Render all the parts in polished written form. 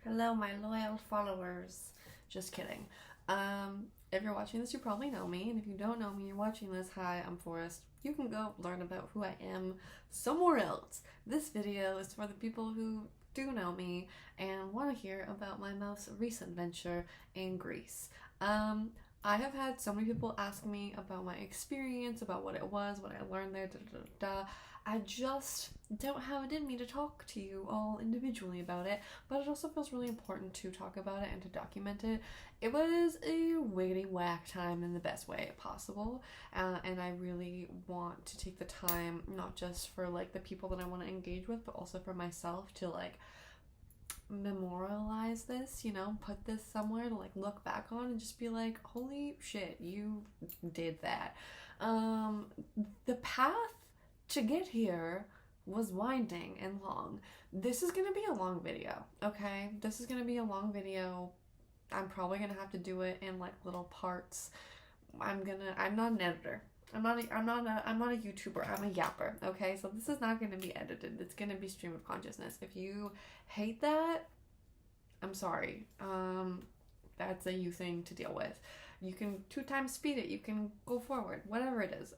Hello, my loyal followers. Just kidding. If you're watching this, you probably know me, and if you don't know me, you're watching this. Hi, I'm Forrest. You can go learn about who I am somewhere else. This video is for the people who do know me and want to hear about my most recent venture in Greece. Um, I have had so many people ask me about my experience, about what it was, what I learned there, da da da da. I just don't have it in me to talk to you all individually about it, but it also feels really important to talk about it and to document it. It was a wiggity whack time in the best way possible, and I really want to take the time, not just for like the people that I want to engage with, but also for myself to like memorialize this, put this somewhere to like look back on and just be like, holy shit, you did that. Um, the path to get here was winding and long. This is gonna be a long video, okay? This is gonna be a long video. I'm probably gonna have to do it in like little parts. I'm not an editor. I'm not a YouTuber. I'm a yapper. Okay, so this is not gonna be edited. It's gonna be stream of consciousness. If you hate that, I'm sorry. That's a you thing to deal with. You can 2 times speed it. You can go forward. Whatever it is.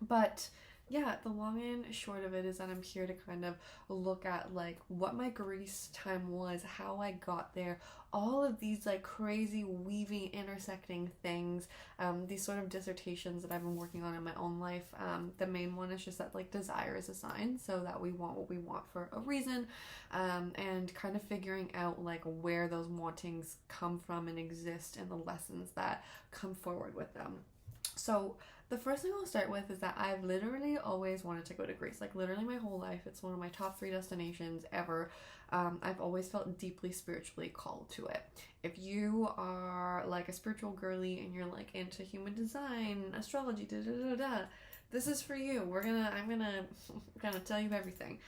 But yeah, the long and short of it is that I'm here to kind of look at like what my Greece time was, how I got there, all of these like crazy weaving, intersecting things, these sort of dissertations that I've been working on in my own life. The main one is just that like desire is a sign, so that we want what we want for a reason, and kind of figuring out like where those wantings come from and exist and the lessons that come forward with them. So the first thing I'll start with is that I've literally always wanted to go to Greece. Like literally my whole life, it's one of my top 3 destinations ever. I've always felt deeply spiritually called to it. If you are like a spiritual girly and you're like into human design, astrology, da da da da, this is for you. I'm gonna tell you everything.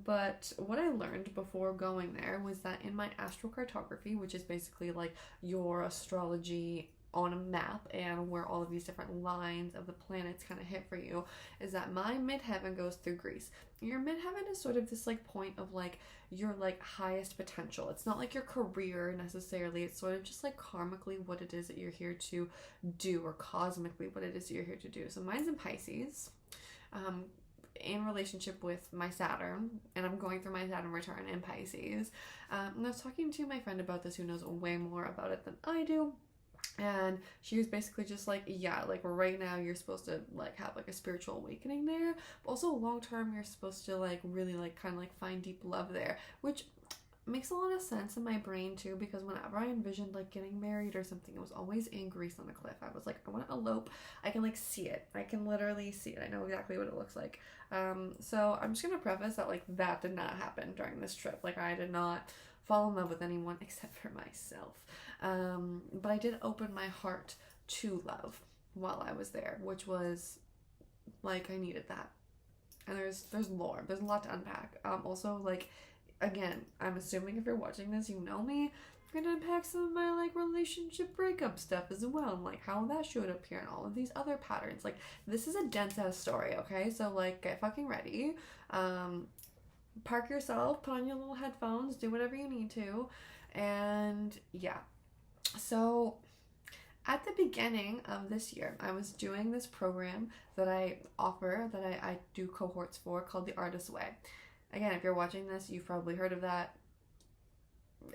But what I learned before going there was that in my astrocartography, which is basically like your astrology on a map and where all of these different lines of the planets kind of hit for you, is that my midheaven goes through Greece. Your midheaven is sort of this like point of like your like highest potential. It's not like your career necessarily. It's sort of just like karmically what it is that you're here to do, or cosmically what it is that you're here to do. So mine's in Pisces. In relationship with my Saturn, and I'm going through my Saturn return in Pisces. And I was talking to my friend about this who knows way more about it than I do, and she was basically just like, yeah, like right now you're supposed to like have like a spiritual awakening there, but also long term you're supposed to like really like kind of like find deep love there, which makes a lot of sense in my brain too, because whenever I envisioned like getting married or something, it was always in Greece on a cliff. I was like, I want to elope. I can like see it. I can literally see it. I know exactly what it looks like. So I'm just gonna preface that like that did not happen during this trip. Like I did not fall in love with anyone except for myself. But I did open my heart to love while I was there, which was like I needed that. And there's lore. There's a lot to unpack. Also like again, I'm assuming if you're watching this, you know me. I'm gonna unpack some of my like relationship breakup stuff as well, and like how that showed up here and all of these other patterns. Like this is a dense ass story, okay? So like get fucking ready. Park yourself, put on your little headphones, do whatever you need to, and yeah. So at the beginning of this year, I was doing this program that I offer, that I do cohorts for, called the Artist's Way. Again, if you're watching this, you've probably heard of that.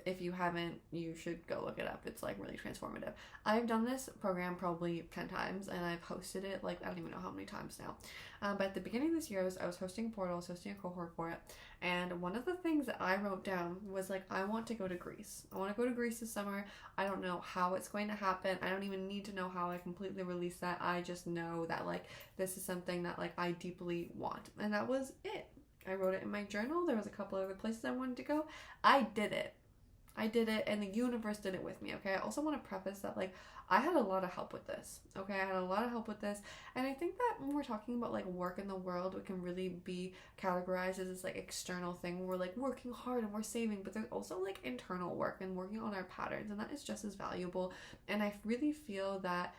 If you haven't, you should go look it up. It's like really transformative. I've done this program probably 10 times, and I've hosted it like I don't even know how many times now. But at the beginning of this year, I was hosting a portal, I was hosting a cohort for it, and one of the things that I wrote down was like, I want to go to Greece. I want to go to Greece this summer. I don't know how it's going to happen. I don't even need to know how I completely release that. I just know that like this is something that like I deeply want, and that was it. I wrote it in my journal. There was a couple other places I wanted to go. I did it. And the universe did it with me, okay? I also want to preface that, like, I had a lot of help with this, okay? I had a lot of help with this, and I think that when we're talking about, like, work in the world, it can really be categorized as this, like, external thing where we're, like, working hard and we're saving, but there's also, like, internal work and working on our patterns, and that is just as valuable, and I really feel that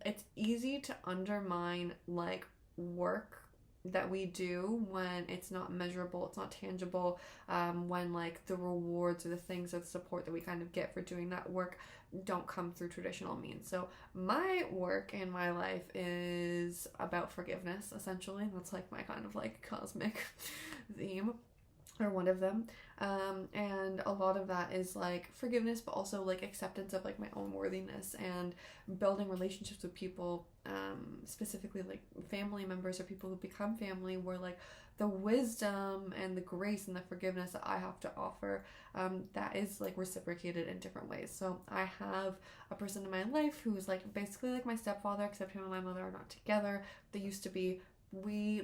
it's easy to undermine, like, work that we do when it's not measurable, it's not tangible, when like the rewards or the things or the support that we kind of get for doing that work don't come through traditional means. So my work in my life is about forgiveness, essentially. That's like my kind of like cosmic theme, or one of them. And a lot of that is like forgiveness, but also like acceptance of like my own worthiness and building relationships with people, specifically like family members or people who become family, where like the wisdom and the grace and the forgiveness that I have to offer, that is like reciprocated in different ways. So I have a person in my life who is like basically like my stepfather, except him and my mother are not together. They used to be. We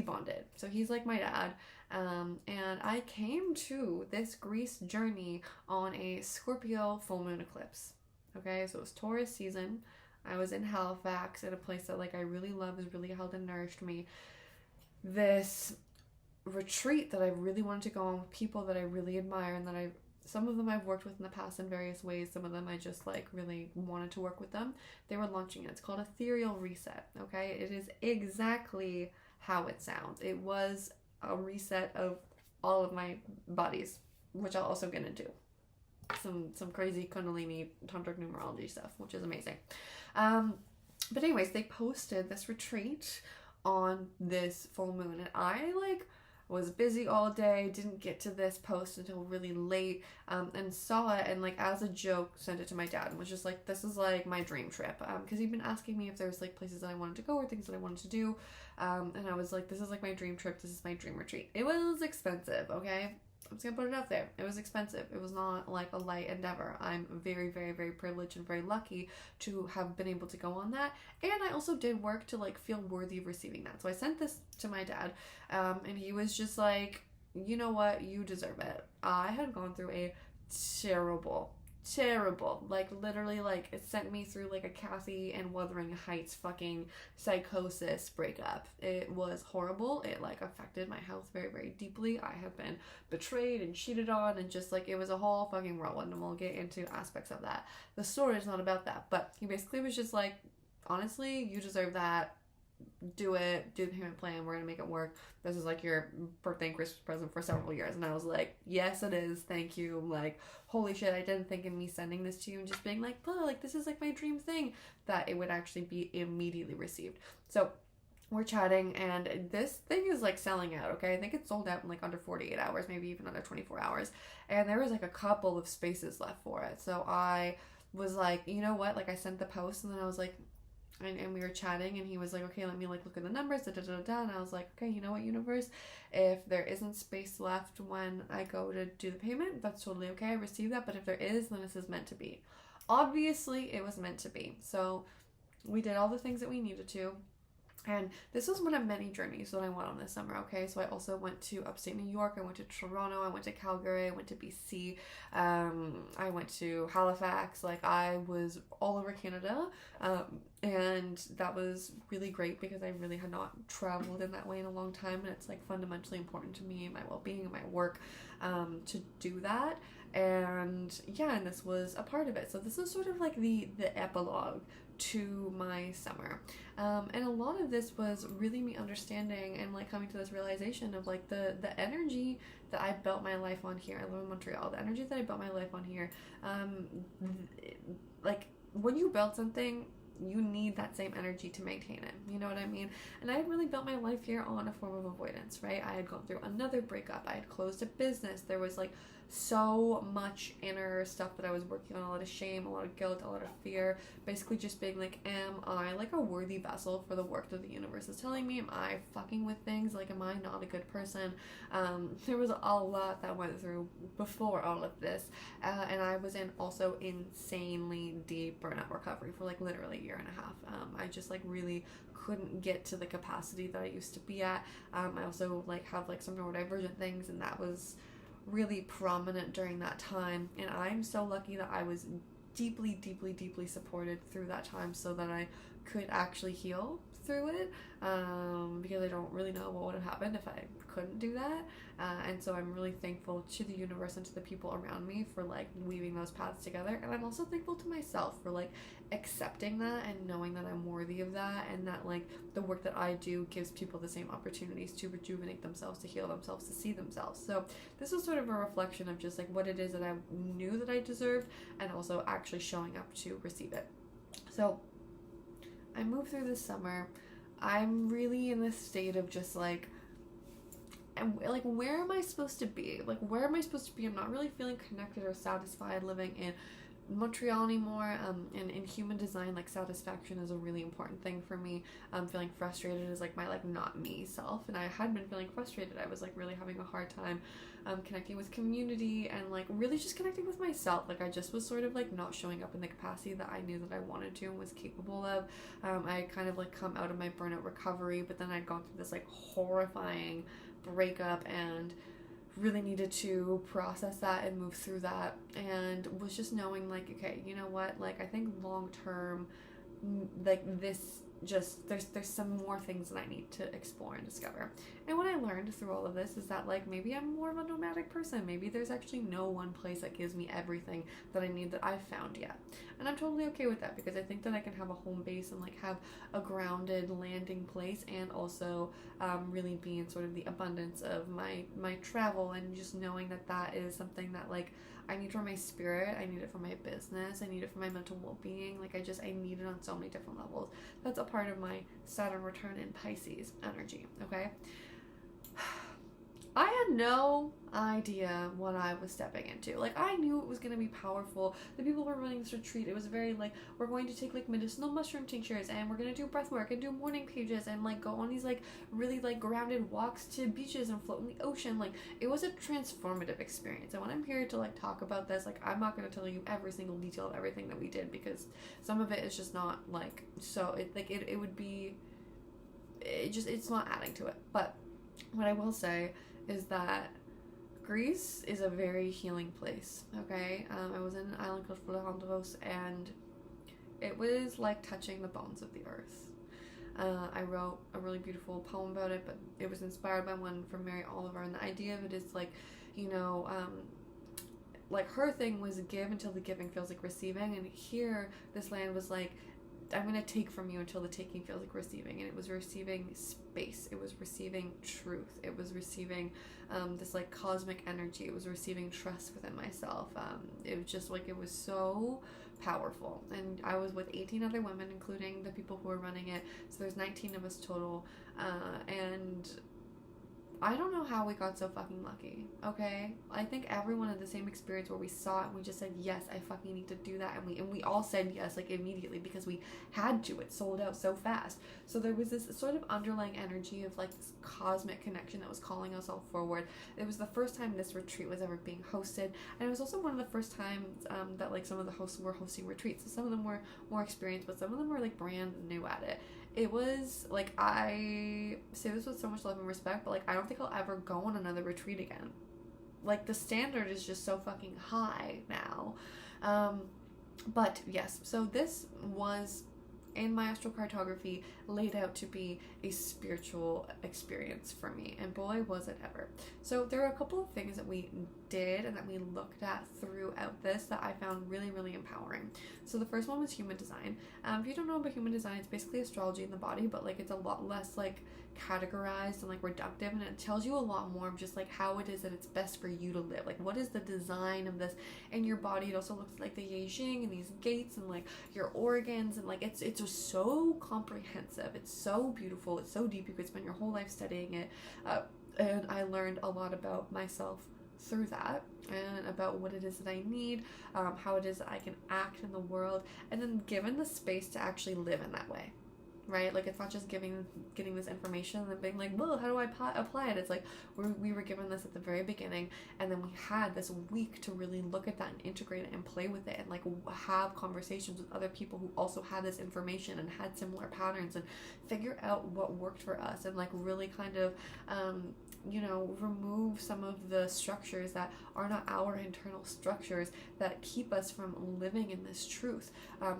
bonded. So he's like my dad. And I came to this Greece journey on a Scorpio full moon eclipse. Okay, so it was Taurus season. I was in Halifax at a place that like I really love, has really held and nourished me. This retreat that I really wanted to go on with people that I really admire and that some of them I've worked with in the past in various ways. Some of them I just like really wanted to work with them. They were launching it. It's called Ethereal Reset. Okay, it is exactly how it sounds. It was a reset of all of my bodies, which I'll also get into. Some crazy Kundalini tantric numerology stuff, which is amazing. But anyways, they posted this retreat on this full moon, and I like was busy all day, didn't get to this post until really late, and saw it, and like as a joke sent it to my dad and was just like, this is like my dream trip, because he'd been asking me if there was like places that I wanted to go or things that I wanted to do, and I was like, this is like my dream trip, this is my dream retreat. It was expensive, okay? I'm just gonna put it out there. It was expensive. It was not like a light endeavor. I'm very, very, very privileged and very lucky to have been able to go on that. And I also did work to like feel worthy of receiving that. So I sent this to my dad, and he was just like, you know what? You deserve it. I had gone through a terrible, like literally like it sent me through like a Kathy and Wuthering Heights fucking psychosis breakup. It was horrible. It like affected my health very, very deeply. I have been betrayed and cheated on, and just like it was a whole fucking whirlwind, and we'll get into aspects of that. The story is not about that, but he basically was just like, honestly, you deserve that. Do it, do the payment plan, we're gonna make it work. This is like your birthday and Christmas present for several years. And I was like, yes it is, thank you. Like, holy shit, I didn't think in me sending this to you and just being like, oh, like this is like my dream thing, that it would actually be immediately received. So we're chatting, and this thing is like selling out, okay? I think it's sold out in like under 48 hours, maybe even under 24 hours. And there was like a couple of spaces left for it. So I was like, you know what? Like I sent the post, and then I was like, and we were chatting, and he was like, okay, let me like look at the numbers, and I was like, okay, you know what, universe, if there isn't space left when I go to do the payment, that's totally okay, I received that, but if there is, then this is meant to be. Obviously it was meant to be. So we did all the things that we needed to. And this was one of many journeys that I went on this summer, okay? So I also went to upstate New York, I went to Toronto, I went to Calgary, I went to BC, I went to Halifax, like I was all over Canada, and that was really great because I really had not traveled in that way in a long time, and it's like fundamentally important to me and my well-being and my work, to do that. And yeah, and this was a part of it. So this is sort of like the epilogue to my summer, and a lot of this was really me understanding and like coming to this realization of like the energy that I built my life on here. I live in Montreal. The energy that I built my life on here, like when you build something, you need that same energy to maintain it. You know what I mean? And I had really built my life here on a form of avoidance, right? I had gone through another breakup. I had closed a business. There was like so much inner stuff that I was working on, a lot of shame, a lot of guilt, a lot of fear, basically just being like, am I like a worthy vessel for the work that the universe is telling me? Am I fucking with things? Like, am I not a good person? There was a lot that went through before all of this, and I was in also insanely deep burnout recovery for like literally a year and a half. I just like really couldn't get to the capacity that I used to be at. I also like have like some neurodivergent things, and that was really prominent during that time, and I'm so lucky that I was deeply supported through that time so that I could actually heal through it, because I don't really know what would have happened if I couldn't do that. And so I'm really thankful to the universe and to the people around me for like weaving those paths together. And I'm also thankful to myself for like accepting that and knowing that I'm worthy of that, and that like the work that I do gives people the same opportunities to rejuvenate themselves, to heal themselves, to see themselves. So this was sort of a reflection of just like what it is that I knew that I deserved, and also actually showing up to receive it. So I moved through this summer. I'm really in this state of just like, and like, where am I supposed to be? Like, where am I supposed to be? I'm not really feeling connected or satisfied living in Montreal anymore. And in human design, like, satisfaction is a really important thing for me. Feeling frustrated is like my like not me self, and I had been feeling frustrated. I was like really having a hard time connecting with community and like really just connecting with myself. Like, I just was sort of like not showing up in the capacity that I knew that I wanted to and was capable of. I kind of like come out of my burnout recovery, but then I'd gone through this like horrifying breakup and really needed to process that and move through that, and was just knowing like, okay, you know what, like I think long term, like this just there's some more things that I need to explore and discover. And what I learned through all of this is that like maybe I'm more of a nomadic person. Maybe there's actually no one place that gives me everything that I need that I've found yet, and I'm totally okay with that, because I think that I can have a home base and like have a grounded landing place, and also really be in sort of the abundance of my travel, and just knowing that that is something that like I need for my spirit, I need it for my business, I need it for my mental well-being. Like I need it on so many different levels. That's a part of my Saturn return in Pisces energy, okay? I had no idea what I was stepping into. Like, I knew it was going to be powerful. The people who were running this retreat, it was very like, we're going to take like medicinal mushroom tinctures, and we're going to do breath work and do morning pages, and like go on these like really like grounded walks to beaches and float in the ocean. Like, it was a transformative experience. And when I'm here to like talk about this, like I'm not going to tell you every single detail of everything that we did, because some of it is just not like, so it like it would be, it's not adding to it. But what I will say is that Greece is a very healing place, okay? I was in an island called Folegandros, and it was like touching the bones of the earth. I wrote a really beautiful poem about it, but it was inspired by one from Mary Oliver, and the idea of it is like, you know, like her thing was give until the giving feels like receiving, and here this land was like, I'm going to take from you until the taking feels like receiving. And it was receiving space. It was receiving truth. It was receiving this like cosmic energy. It was receiving trust within myself. It was just like, it was so powerful. And I was with 18 other women, including the people who were running it. So there's 19 of us total. And I don't know how we got so fucking lucky, okay? I think everyone had the same experience where we saw it and we just said, yes, I fucking need to do that. And we all said yes, like immediately, because we had to. It sold out so fast. So there was this sort of underlying energy of like this cosmic connection that was calling us all forward. It was the first time this retreat was ever being hosted. And it was also one of the first times that like some of the hosts were hosting retreats. So some of them were more experienced, but some of them were like brand new at it. It was like, I say this with so much love and respect, but like I don't think I'll ever go on another retreat again. Like the standard is just so fucking high now. But yes, so this was in my astrocartography laid out to be a spiritual experience for me, and boy was it ever. So there are a couple of things that we did and that we looked at throughout this that I found really, really empowering. So the first one was human design. If you don't know about human design, it's basically astrology in the body, but like it's a lot less like categorized and like reductive, and it tells you a lot more of just like how it is that it's best for you to live. Like, what is the design of this in your body? It also looks like the Yijing and these gates and like your organs, and like it's just so comprehensive. It's so beautiful. It's so deep. You could spend your whole life studying it. And I learned a lot about myself through that, and about what it is that I need, how it is that I can act in the world, and then given the space to actually live in that way. Right? Like, it's not just getting this information and then being like, well, how do I apply it? It's like we were given this at the very beginning, and then we had this week to really look at that and integrate it and play with it, and like have conversations with other people who also had this information and had similar patterns, and figure out what worked for us, and like really kind of you know, remove some of the structures that are not our internal structures that keep us from living in this truth.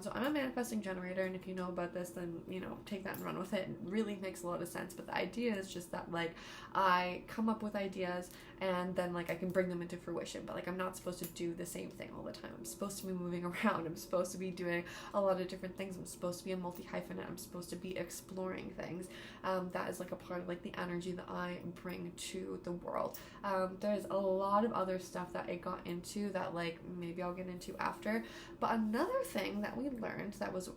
So I'm a manifesting generator, and if you know about this, then, you know, take that and run with it. It really makes a lot of sense. But the idea is just that, like, I come up with ideas and then, like, I can bring them into fruition. But, like, I'm not supposed to do the same thing all the time. I'm supposed to be moving around. I'm supposed to be doing a lot of different things. I'm supposed to be a multi-hyphenate. I'm supposed to be exploring things. That is, like, a part of, like, the energy that I bring to the world. There's a lot of other stuff that I got into that, like, maybe I'll get into after. But another thing that we learned that was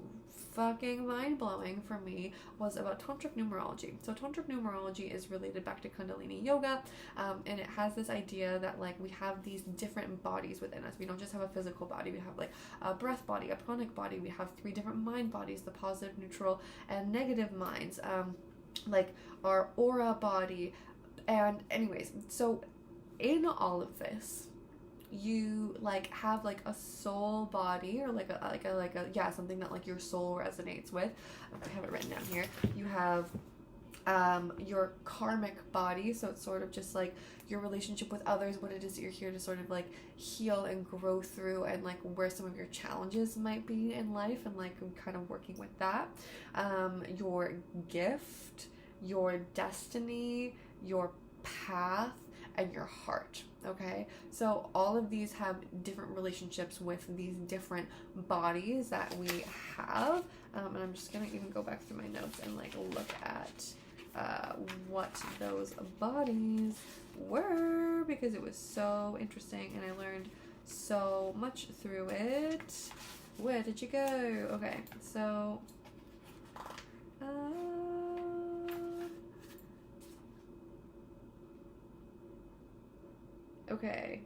fucking mind-blowing for me was about tantric numerology. So tantric numerology is related back to Kundalini yoga, and it has this idea that, like, we have these different bodies within us. We don't just have a physical body. We have, like, a breath body, a pranic body. We have 3 different mind bodies, the positive, neutral, and negative minds, like our aura body. And anyways, so in all of this, you, like, have, like, a soul body, or like a yeah, something that, like, your soul resonates with. I have it written down here. You have your karmic body, so it's sort of just like your relationship with others, what it is that you're here to sort of, like, heal and grow through, and, like, where some of your challenges might be in life, and, like, kind of working with that. Your gift, your destiny, your path, and your heart. Okay, so all of these have different relationships with these different bodies that we have, and I'm just gonna even go back through my notes and, like, look at what those bodies were, because it was so interesting and I learned so much through it. Where did you go? Okay, so okay,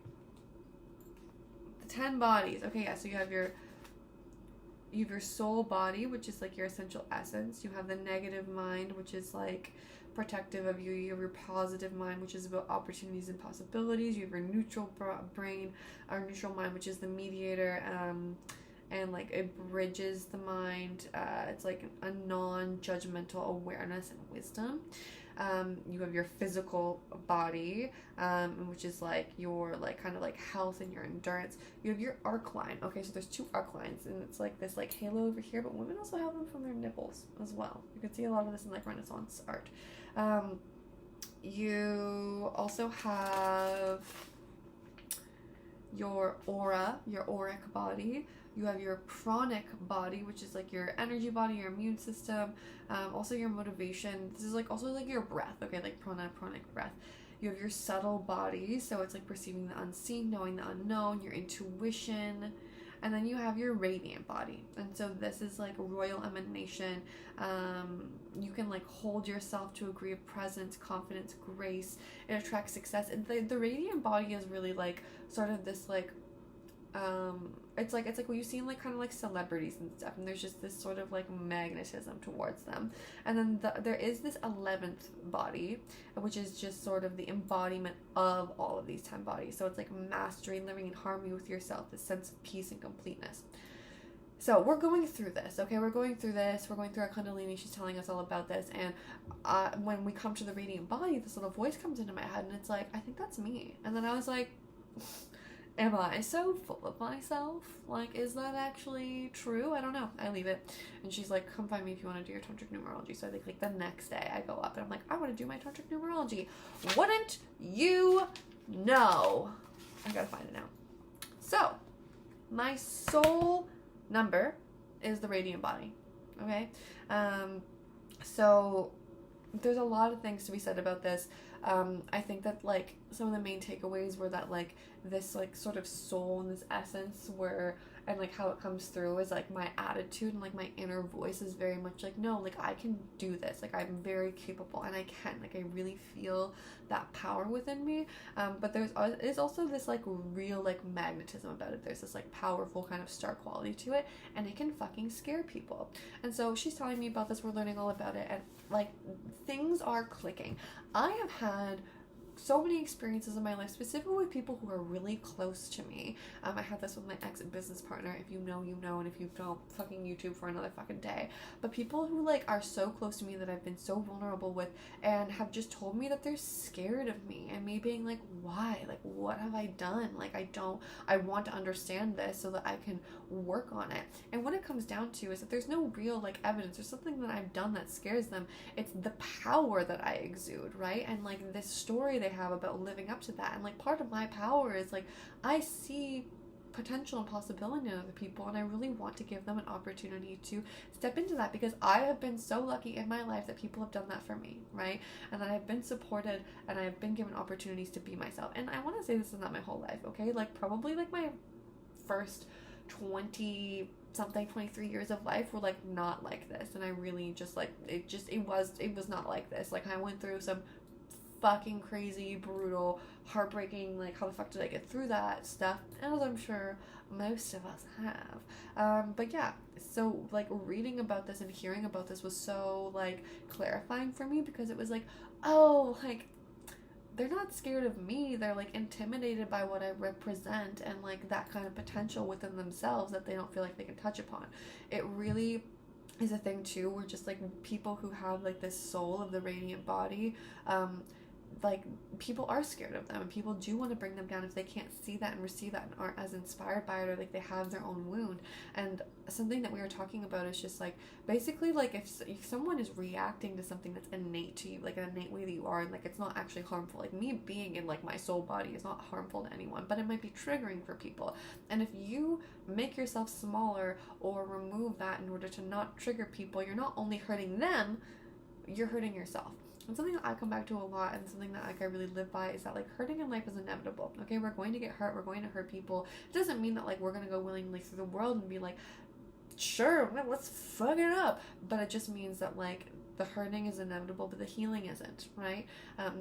the 10 bodies. Okay, yeah, so you have your soul body, which is, like, your essential essence. You have the negative mind, which is, like, protective of you. You have your positive mind, which is about opportunities and possibilities. You have your neutral brain, or neutral mind, which is the mediator, and, like, it bridges the mind. It's like a non-judgmental awareness and wisdom. You have your physical body, which is, like, your, like, kind of, like, health and your endurance. You have your arc line. Okay, so there's 2 arc lines, and it's like this, like, halo over here, but women also have them from their nipples as well. You can see a lot of this in, like, Renaissance art. You also have your aura, your auric body. You have your pranic body, which is, like, your energy body, your immune system, also your motivation. This is, like, also, like, your breath, okay, like pranic breath. You have your subtle body, so it's, like, perceiving the unseen, knowing the unknown, your intuition. And then you have your radiant body, and so this is, like, royal emanation. You can, like, hold yourself to a degree of presence, confidence, grace. It attracts success. And the radiant body is really, like, sort of this, like, it's like what you see in, like, kind of like celebrities and stuff, and there's just this sort of, like, magnetism towards them. And then there is this 11th body, which is just sort of the embodiment of all of these 10 bodies. So it's, like, mastery, living in harmony with yourself, this sense of peace and completeness. So we're going through this, okay? We're going through our Kundalini. She's telling us all about this, and when we come to the radiant body, this little voice comes into my head, and it's like, I think that's me. And then I was like, am I so full of myself? Like, is that actually true? I don't know. I leave it. And she's like, come find me if you want to do your tantric numerology. So I think, like, the next day I go up and I'm like, I want to do my tantric numerology. Wouldn't you know? I gotta find it now. So, my soul number is the radiant body. Okay? So there's a lot of things to be said about this. I think that, like, some of the main takeaways were that, like, this, like, sort of soul and this essence and, like, how it comes through is, like, my attitude and, like, my inner voice is very much like, no, like, I can do this. Like, I'm very capable and I can. Like, I really feel that power within me. But there's also this, like, real, like, magnetism about it. There's this, like, powerful kind of star quality to it, and it can fucking scare people. And so she's telling me about this. We're learning all about it, and, like, things are clicking. I have had so many experiences in my life, specifically with people who are really close to me. I had this with my ex-business partner. If you know, you know, and if you don't, fucking YouTube for another fucking day. But people who like are so close to me that I've been so vulnerable with and have just told me that they're scared of me, and me being like, why? Like, what have I done? Like, I want to understand this so that I can work on it. And what it comes down to is that there's no real like evidence or something that I've done that scares them. It's the power that I exude, right? And like this story they have about living up to that. And like part of my power is like I see potential and possibility in other people, and I really want to give them an opportunity to step into that, because I have been so lucky in my life that people have done that for me, right? And that I've been supported and I've been given opportunities to be myself. And I want to say this is not my whole life, okay? Like probably like my first 20 something 23 years of life were like not like this, and I really just like it was not like this. Like I went through some fucking crazy, brutal, heartbreaking, like how the fuck did I get through that stuff, as I'm sure most of us have. But yeah, so like reading about this and hearing about this was so like clarifying for me, because it was like, oh, like they're not scared of me, they're like intimidated by what I represent and like that kind of potential within themselves that they don't feel like they can touch upon. It really is a thing too, where just like people who have like this soul of the radiant body, like people are scared of them, and people do want to bring them down if they can't see that and receive that and aren't as inspired by it, or like they have their own wound. And something that we were talking about is just like basically like if someone is reacting to something that's innate to you, like an innate way that you are, and like it's not actually harmful, like me being in like my soul body is not harmful to anyone, but it might be triggering for people. And if you make yourself smaller or remove that in order to not trigger people, you're not only hurting them, you're hurting yourself. And something that I come back to a lot, and something that like I really live by, is that like hurting in life is inevitable. Okay, we're going to get hurt, we're going to hurt people. It doesn't mean that like we're gonna go willingly through the world and be like, sure, let's fuck it up. But it just means that like the hurting is inevitable, but the healing isn't, right?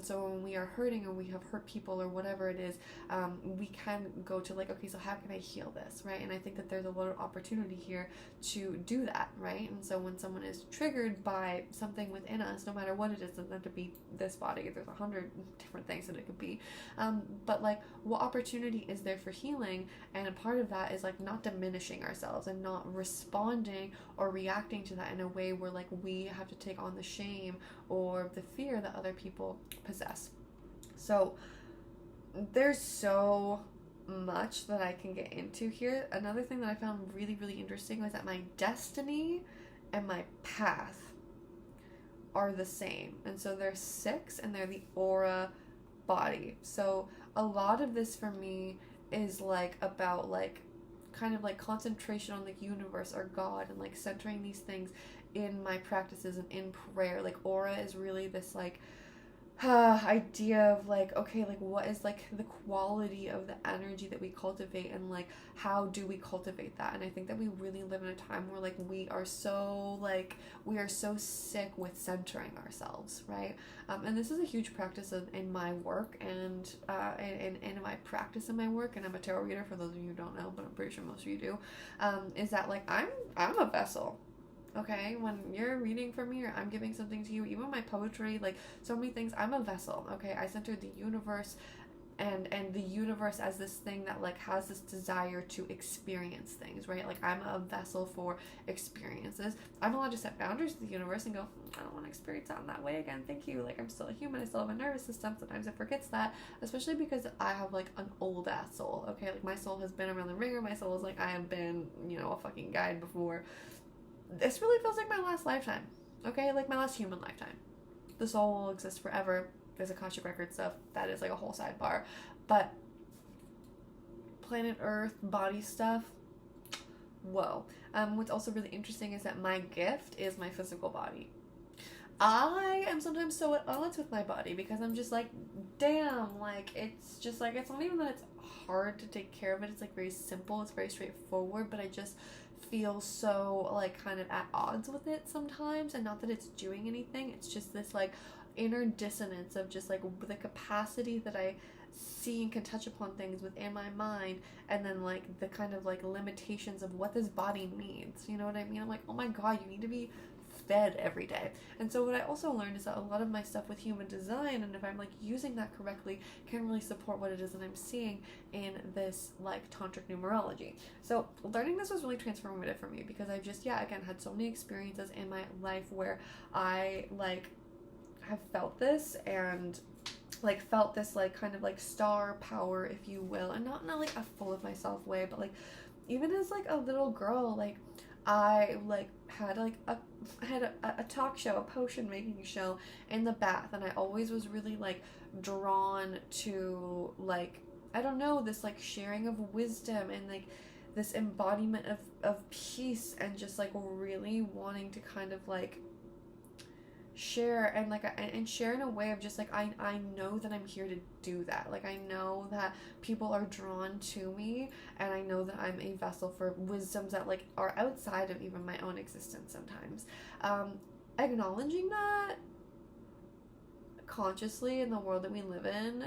So when we are hurting, or we have hurt people, or whatever it is, we can go to like, okay, so how can I heal this, right? And I think that there's a lot of opportunity here to do that, right? And so when someone is triggered by something within us, no matter what it is, it doesn't have to be this body, there's 100 different things that it could be, but like what opportunity is there for healing? And a part of that is like not diminishing ourselves and not responding or reacting to that in a way where like we have to take on the shame or the fear that other people possess. So there's so much that I can get into here. Another thing that I found really, really interesting was that my destiny and my path are the same. And so they're 6, and they're the aura body. So a lot of this for me is like about like kind of like concentration on the universe or God, and like centering these things in my practices and in prayer. Like aura is really this like idea of like, okay, like what is like the quality of the energy that we cultivate, and like how do we cultivate that? And I think that we really live in a time where like we are so sick with centering ourselves, right? And this is a huge practice in my work, and in my practice in my work, and I'm a tarot reader for those of you who don't know, but I'm pretty sure most of you do, is that like I'm a vessel. Okay, when you're reading for me, or I'm giving something to you, even my poetry, like so many things, I'm a vessel. Okay, I center the universe, and the universe as this thing that like has this desire to experience things, right? Like I'm a vessel for experiences. I'm allowed to set boundaries to the universe and go, I don't want to experience that in that way again, thank you. Like I'm still a human, I still have a nervous system. Sometimes it forgets that, especially because I have like an old ass soul. Okay, like my soul has been around the ringer. My soul is like, I have been, a fucking guide before. This really feels like my last lifetime, okay? Like my last human lifetime. The soul will exist forever. There's Akashic Record stuff. That is like a whole sidebar. But planet Earth, body stuff, whoa. What's also really interesting is that my gift is my physical body. I am sometimes so at odds with my body, because I'm just like, damn, like, it's just like, it's not even that it's hard to take care of it. It's like very simple. It's very straightforward, but I just feel so like kind of at odds with it sometimes. And not that it's doing anything, it's just this like inner dissonance of just like the capacity that I see and can touch upon things within my mind, and then like the kind of like limitations of what this body needs. You know what I mean? I'm like, oh my god, you need to be fed every day. And so what I also learned is that a lot of my stuff with human design, and if I'm like using that correctly, can really support what it is that I'm seeing in this like tantric numerology. So learning this was really transformative for me, because I've just, again, had so many experiences in my life where I like have felt this, and like felt this like kind of like star power, if you will, and not in a like a full of myself way, but like even as like a little girl, like I like had like a talk show, a potion making show in the bath, and I always was really like drawn to like, I don't know, this like sharing of wisdom and like this embodiment of peace, and just like really wanting to kind of like share, and like and share in a way of just like I know that I'm here to do that. Like I know that people are drawn to me, and I know that I'm a vessel for wisdoms that like are outside of even my own existence sometimes. Acknowledging that consciously in the world that we live in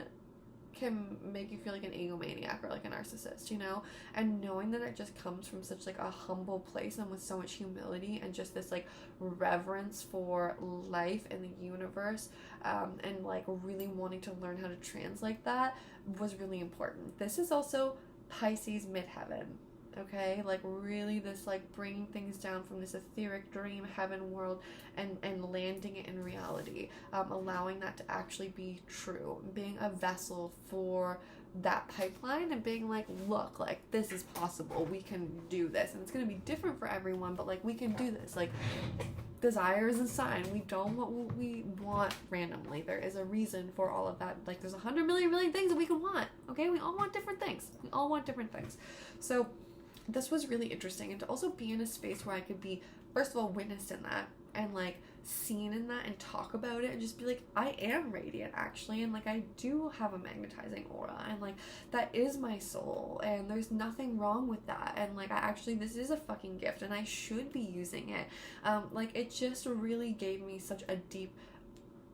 can make you feel like an egomaniac or like a narcissist, you know? And knowing that it just comes from such like a humble place, and with so much humility and just this like reverence for life and the universe, and like really wanting to learn how to translate that was really important. This is also Pisces midheaven. Okay, like really this like bringing things down from this etheric dream heaven world and landing it in reality, allowing that to actually be true, being a vessel for that pipeline, and being like, look, like this is possible, we can do this, and it's going to be different for everyone, but like we can do this. Like desire is a sign. We don't want what we want randomly. There is a reason for all of that. Like there's 100 million things that we can want. Okay, we all want different things. So this was really interesting, and to also be in a space where I could be, first of all, witnessed in that, and like seen in that, and talk about it, and just be like, I am radiant actually, and like I do have a magnetizing aura, and like that is my soul, and there's nothing wrong with that, and like I actually, this is a fucking gift, and I should be using it. Like it just really gave me such a deep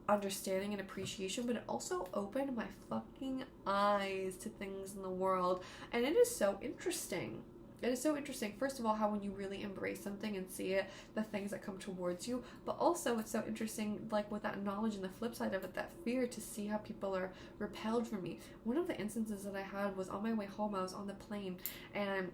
understanding and appreciation, but it also opened my fucking eyes to things in the world, and it is so interesting. It is so interesting, first of all, how when you really embrace something and see it, the things that come towards you, but also it's so interesting, like with that knowledge and the flip side of it, that fear, to see how people are repelled from me. One of the instances that I had was on my way home. I was on the plane, and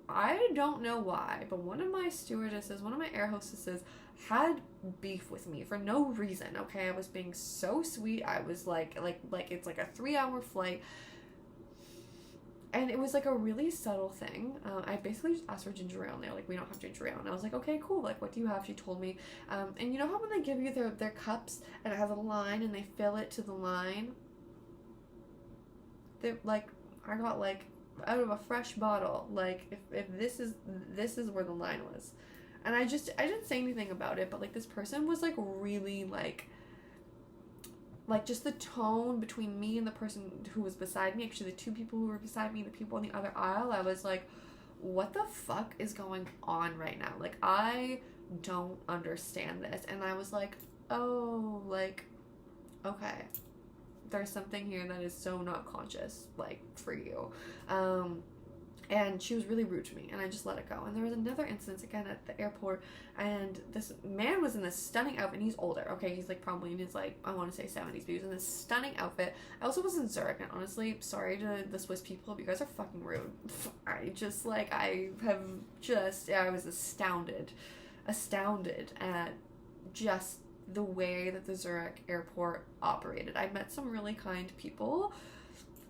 I don't know why, but one of my stewardesses, one of my air hostesses, had beef with me for no reason, okay? I was being so sweet. I was like it's like a 3-hour flight. And it was like a really subtle thing. I basically just asked for ginger ale, and they're like, we don't have ginger ale. And I was like, okay, cool. Like, what do you have? She told me. And you know how when they give you their cups and it has a line and they fill it to the line? They like, I got like out of a fresh bottle. Like, if this is where the line was. And I didn't say anything about it, but like this person was like really like just the tone between me and the person who was beside me, actually the two people who were beside me, the people on the other aisle, I was like, what the fuck is going on right now? Like, I don't understand this. And I was like, oh, like, okay, there's something here that is so not conscious, like, for you. And she was really rude to me, and I just let it go. And there was another instance, again, at the airport, and this man was in this stunning outfit, and he's older, okay? He's, like, probably in his, like, I want to say 70s, but he was in this stunning outfit. I also was in Zurich, and honestly, sorry to the Swiss people, but you guys are fucking rude. I was astounded at just the way that the Zurich airport operated. I met some really kind people.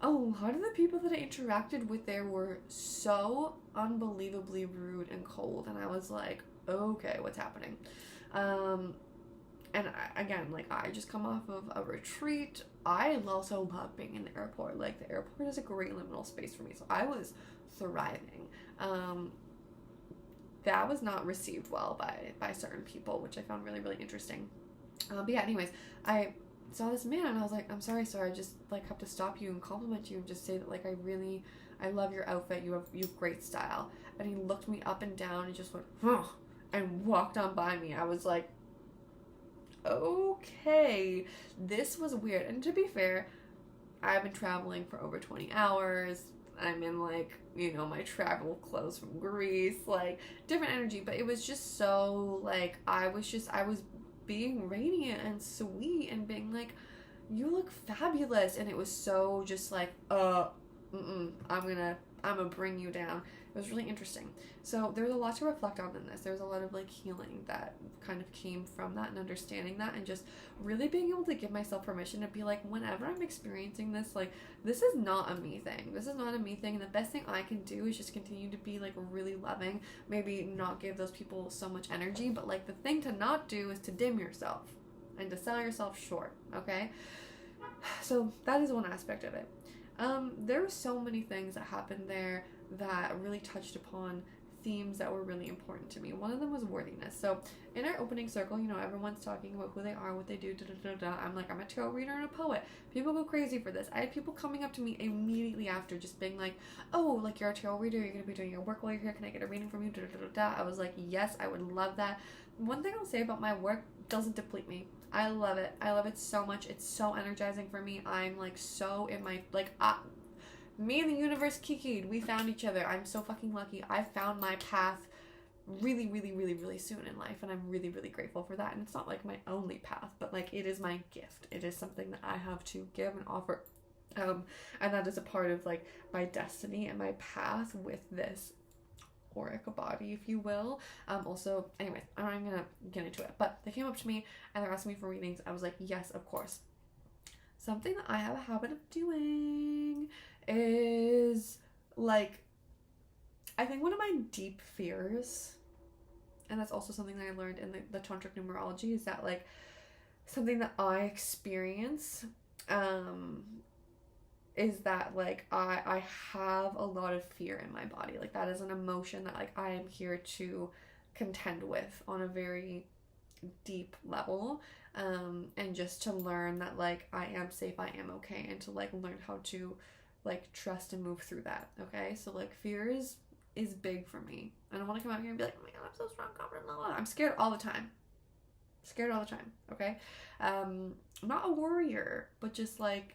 A lot of the people that I interacted with there were so unbelievably rude and cold, and I was like, okay, what's happening? And I just come off of a retreat. I also love being in the airport. Like, the airport is a great liminal space for me, so I was thriving. That was not received well by certain people, which I found really, really interesting. But yeah, anyways, I saw this man, and I was like, I'm sorry, sir, I just like have to stop you and compliment you and just say that like I love your outfit, you have great style. And he looked me up and down and just went, huh, and walked on by me. I was like, okay, this was weird. And to be fair, I've been traveling for over 20 hours. I'm in like, you know, my travel clothes from Greece, like different energy. But it was just so like, I was being radiant and sweet and being like, you look fabulous. And it was so just like, I'm gonna bring you down. It was really interesting. So there's a lot to reflect on in this. There's a lot of like healing that kind of came from that and understanding that and just really being able to give myself permission to be like, whenever I'm experiencing this, like, this is not a me thing. This is not a me thing. And the best thing I can do is just continue to be like really loving, maybe not give those people so much energy, but like the thing to not do is to dim yourself and to sell yourself short. Okay. So that is one aspect of it. There were so many things that happened there that really touched upon themes that were really important to me. One of them was worthiness. So in our opening circle, you know, everyone's talking about who they are, what they do, I'm like, I'm a tarot reader and a poet. People go crazy for this. I had people coming up to me immediately after just being like, oh, like, you're a tarot reader, you're going to be doing your work while you're here, can I get a reading from you, I was like, yes, I would love that. One thing I'll say about my work, doesn't deplete me. I love it. I love it so much. It's so energizing for me. I'm like so in my, like, me and the universe kikied. We found each other. I'm so fucking lucky. I found my path really, really, really, really soon in life, and I'm really, really grateful for that. And it's not like my only path, but like it is my gift. It is something that I have to give and offer. And that is a part of like my destiny and my path with this auric body, if you will. Also, anyways, I'm not gonna get into it, but they came up to me and they're asking me for readings. I was like, yes, of course. Something that I have a habit of doing is like, I think one of my deep fears, and that's also something that I learned in the tantric numerology, is that like something that I experience is that like I have a lot of fear in my body. Like that is an emotion that like I am here to contend with on a very deep level, and just to learn that like I am safe, I am okay, and to like learn how to like trust and move through that. Okay, so like fear is big for me. I don't want to come out here and be like, oh my god, I'm so strong, confident, blah, blah. I'm scared all the time. Okay, I'm not a warrior, but just like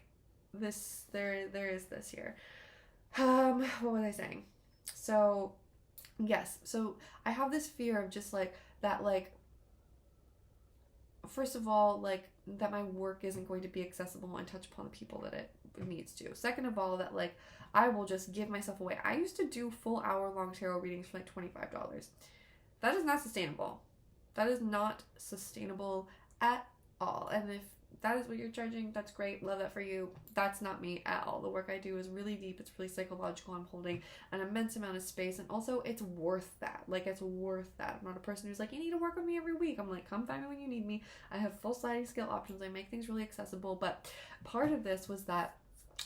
this, there is this here. What was I saying? So yes, so I have this fear of just like that, like, first of all, like that my work isn't going to be accessible and touch upon the people that it needs to. Second of all, that like I will just give myself away. I used to do full hour-long tarot readings for like $25. That is not sustainable. That is not sustainable at all. And if that is what you're charging, that's great. Love that for you. That's not me at all. The work I do is really deep. It's really psychological. I'm holding an immense amount of space. And also, it's worth that. Like, it's worth that. I'm not a person who's like, you need to work with me every week. I'm like, come find me when you need me. I have full sliding scale options. I make things really accessible. But part of this was that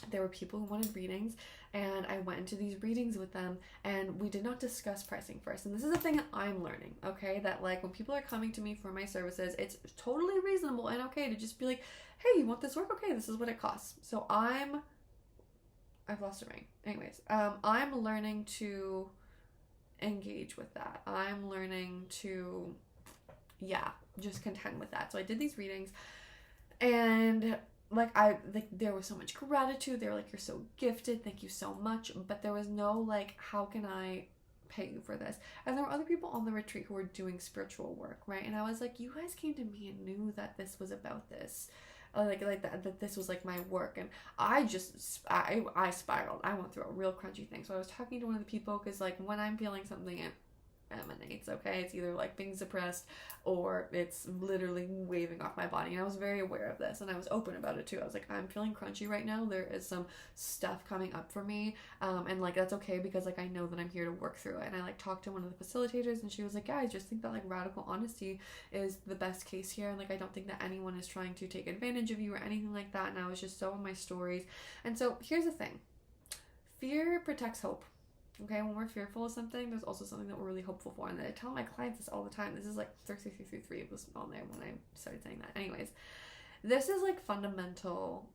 there were people who wanted readings, and I went into these readings with them, and we did not discuss pricing first. And this is a thing that I'm learning, okay? That like when people are coming to me for my services, it's totally reasonable and okay to just be like, hey, you want this work? Okay, this is what it costs. So I've lost a ring. Anyways, I'm learning to engage with that. I'm learning to, just contend with that. So I did these readings, and there was so much gratitude. They were like, you're so gifted, thank you so much. But there was no like, how can I pay you for this? And there were other people on the retreat who were doing spiritual work, right? And I was like, you guys came to me and knew that this was about this, that this was like my work. And I spiraled. I went through a real crunchy thing. So I was talking to one of the people, because like when I'm feeling something, it emanates, okay? It's either like being suppressed or it's literally waving off my body. And I was very aware of this, and I was open about it too. I was like, I'm feeling crunchy right now. There is some stuff coming up for me, and like that's okay, because like I know that I'm here to work through it. And I like talked to one of the facilitators, and she was like, yeah, I just think that like radical honesty is the best case here, and like I don't think that anyone is trying to take advantage of you or anything like that. And I was just so in my stories. And so here's the thing, fear protects hope. Okay, when we're fearful of something, there's also something that we're really hopeful for. And I tell my clients this all the time. This is like 3333 was on there when I started saying that. Anyways, this is like fundamental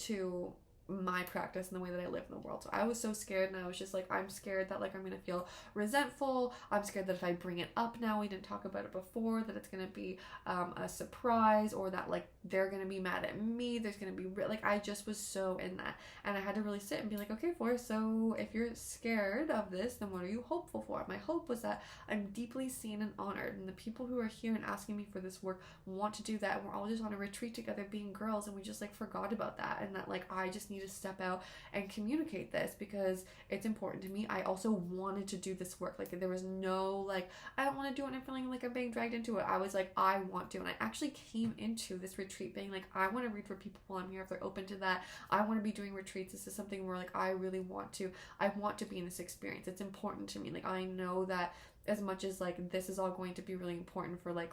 to my practice and the way that I live in the world. So I was so scared, and I was just like, I'm scared that like I'm gonna feel resentful. I'm scared that if I bring it up now, we didn't talk about it before, that it's gonna be a surprise, or that like they're gonna be mad at me, there's gonna be like, I just was so in that, and I had to really sit and be like, okay, Forrest, so if you're scared of this, then what are you hopeful for? My hope was that I'm deeply seen and honored, and the people who are here and asking me for this work want to do that, and we're all just on a retreat together being girls, and we just like forgot about that, and that like I just need to step out and communicate this because it's important to me. I also wanted to do this work. Like there was no like, I don't want to do it and I'm feeling like I'm being dragged into it. I was like, I want to. And I actually came into this retreat being like, I want to read for people while I'm here if they're open to that. I want to be doing retreats. This is something where like I really want to. I want to be in this experience. It's important to me. Like I know that as much as like this is all going to be really important for like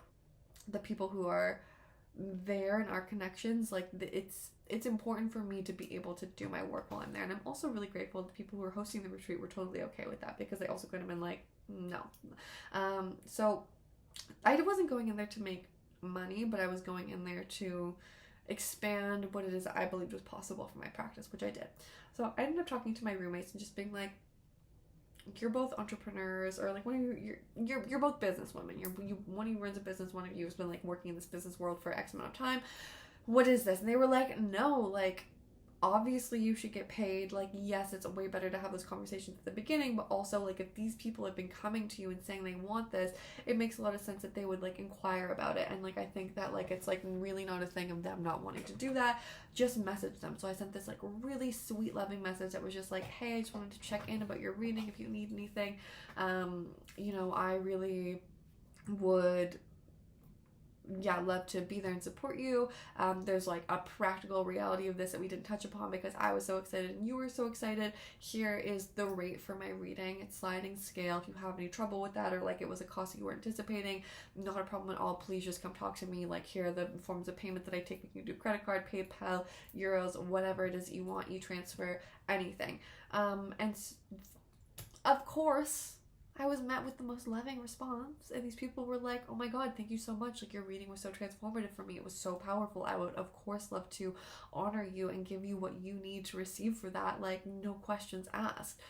the people who are there and our connections, like it's important for me to be able to do my work while I'm there. And I'm also really grateful that the people who are hosting the retreat were totally okay with that, because they also could have been like, no. So I wasn't going in there to make money, but I was going in there to expand what it is that I believed was possible for my practice, which I did. So I ended up talking to my roommates and just being like, you're both entrepreneurs, or like one of you, you're both businesswomen. One of you runs a business, one of you has been like working in this business world for X amount of time. What is this? And they were like, no, like obviously you should get paid. Like, yes, it's way better to have those conversations at the beginning, but also like if these people have been coming to you and saying they want this, it makes a lot of sense that they would like inquire about it. And like I think that like it's like really not a thing of them not wanting to do that. Just message them. So I sent this like really sweet, loving message that was just like, hey, I just wanted to check in about your reading if you need anything. I really would love to be there and support you. There's like a practical reality of this that we didn't touch upon because I was so excited and you were so excited. Here is the rate for my reading. It's sliding scale. If you have any trouble with that, or like it was a cost that you were anticipating, not a problem at all. Please just come talk to me. Like here are the forms of payment that I take. We can do credit card, PayPal, euros, whatever it is you want, e-transfer, anything. And of course, I was met with the most loving response, and these people were like, oh my god, thank you so much, like your reading was so transformative for me, it was so powerful. I would of course love to honor you and give you what you need to receive for that, like no questions asked.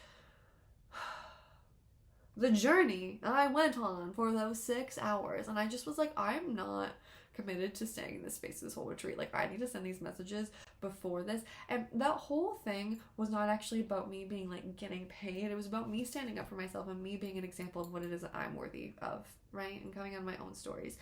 The journey I went on for those 6 hours, and I just was like, I'm not committed to staying in this space this whole retreat. Like I need to send these messages before this. And that whole thing was not actually about me being like getting paid. It was about me standing up for myself and me being an example of what it is that I'm worthy of, right? And coming on my own stories.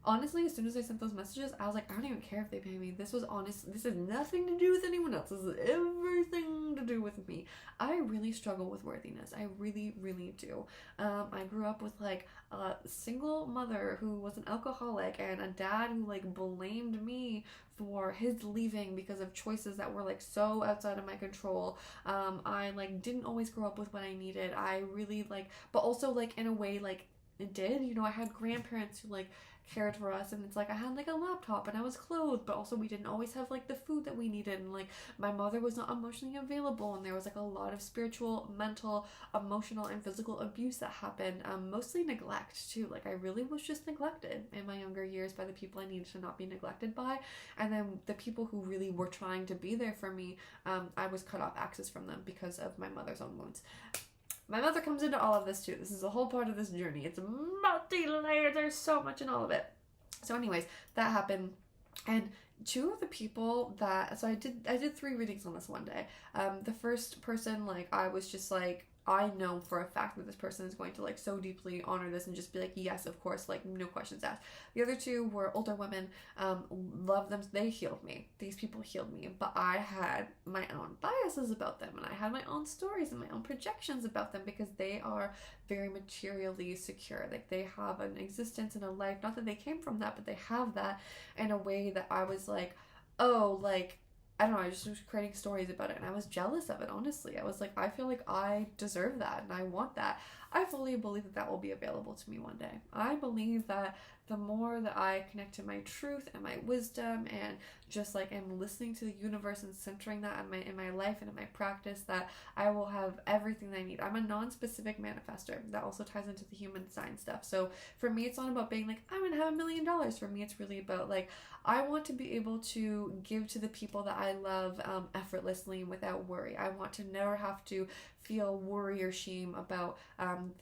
Honestly, as soon as I sent those messages, I was like, I don't even care if they pay me. This was honest. This has nothing to do with anyone else. This is everything to do with me. I really struggle with worthiness. I really, really do. I grew up with like a single mother who was an alcoholic and a dad who like blamed me for his leaving because of choices that were like so outside of my control. I like didn't always grow up with what I needed. I really like, but also like in a way like it did, I had grandparents who like cared for us, and it's like I had like a laptop and I was clothed, but also we didn't always have like the food that we needed, and like my mother was not emotionally available, and there was like a lot of spiritual, mental, emotional, and physical abuse that happened. Mostly neglect too. Like I really was just neglected in my younger years by the people I needed to not be neglected by, and then the people who really were trying to be there for me, I was cut off access from them because of my mother's own wounds. My mother comes into all of this too. This is a whole part of this journey. It's multi-layered. There's so much in all of it. So anyways, that happened. And two of the people that, so I did 3 readings on this one day. The first person, like, I was just like, I know for a fact that this person is going to like so deeply honor this and just be like, yes, of course, like no questions asked. The other 2 were older women. Love them. They healed me. These people healed me, but I had my own biases about them, and I had my own stories and my own projections about them because they are very materially secure. Like they have an existence and a life. Not that they came from that, but they have that in a way that I was like, oh, like, I don't know, I just was creating stories about it, and I was jealous of it, honestly. I was like, I feel like I deserve that, and I want that. I fully believe that that will be available to me one day. I believe that the more that I connect to my truth and my wisdom and just like am listening to the universe and centering that in my life and in my practice, that I will have everything that I need. I'm a non-specific manifester. That also ties into the human design stuff. So for me, it's not about being like, I'm gonna have $1 million. For me, it's really about like, I want to be able to give to the people that I love effortlessly without worry. I want to never have to feel worry or shame about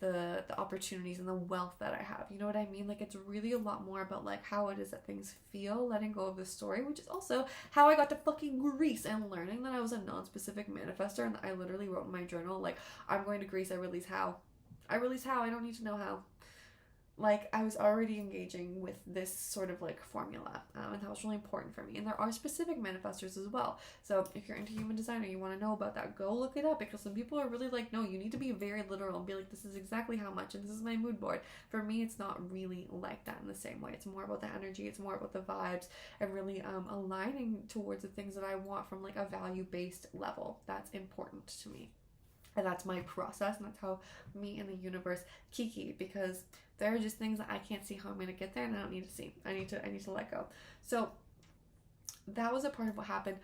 the opportunities and the wealth that I have. You know what I mean? Like it's really you a lot more about like how it is that things feel letting go of the story, which is also how I got to fucking Greece and learning that I was a non-specific manifester, and I literally wrote in my journal like, I'm going to Greece, I release how. I don't need to know how. Like, I was already engaging with this sort of like formula, and that was really important for me. And there are specific manifestors as well, so if you're into human design or you want to know about that, go look it up, because some people are really like, no, you need to be very literal and be like, this is exactly how much and this is my mood board. For me, it's not really like that in the same way. It's more about the energy, it's more about the vibes, and really aligning towards the things that I want from like a value-based level. That's important to me. And that's my process, and that's how me and the universe kiki, because there are just things that I can't see how I'm going to get there, and I don't need to see. I need to let go. So that was a part of what happened.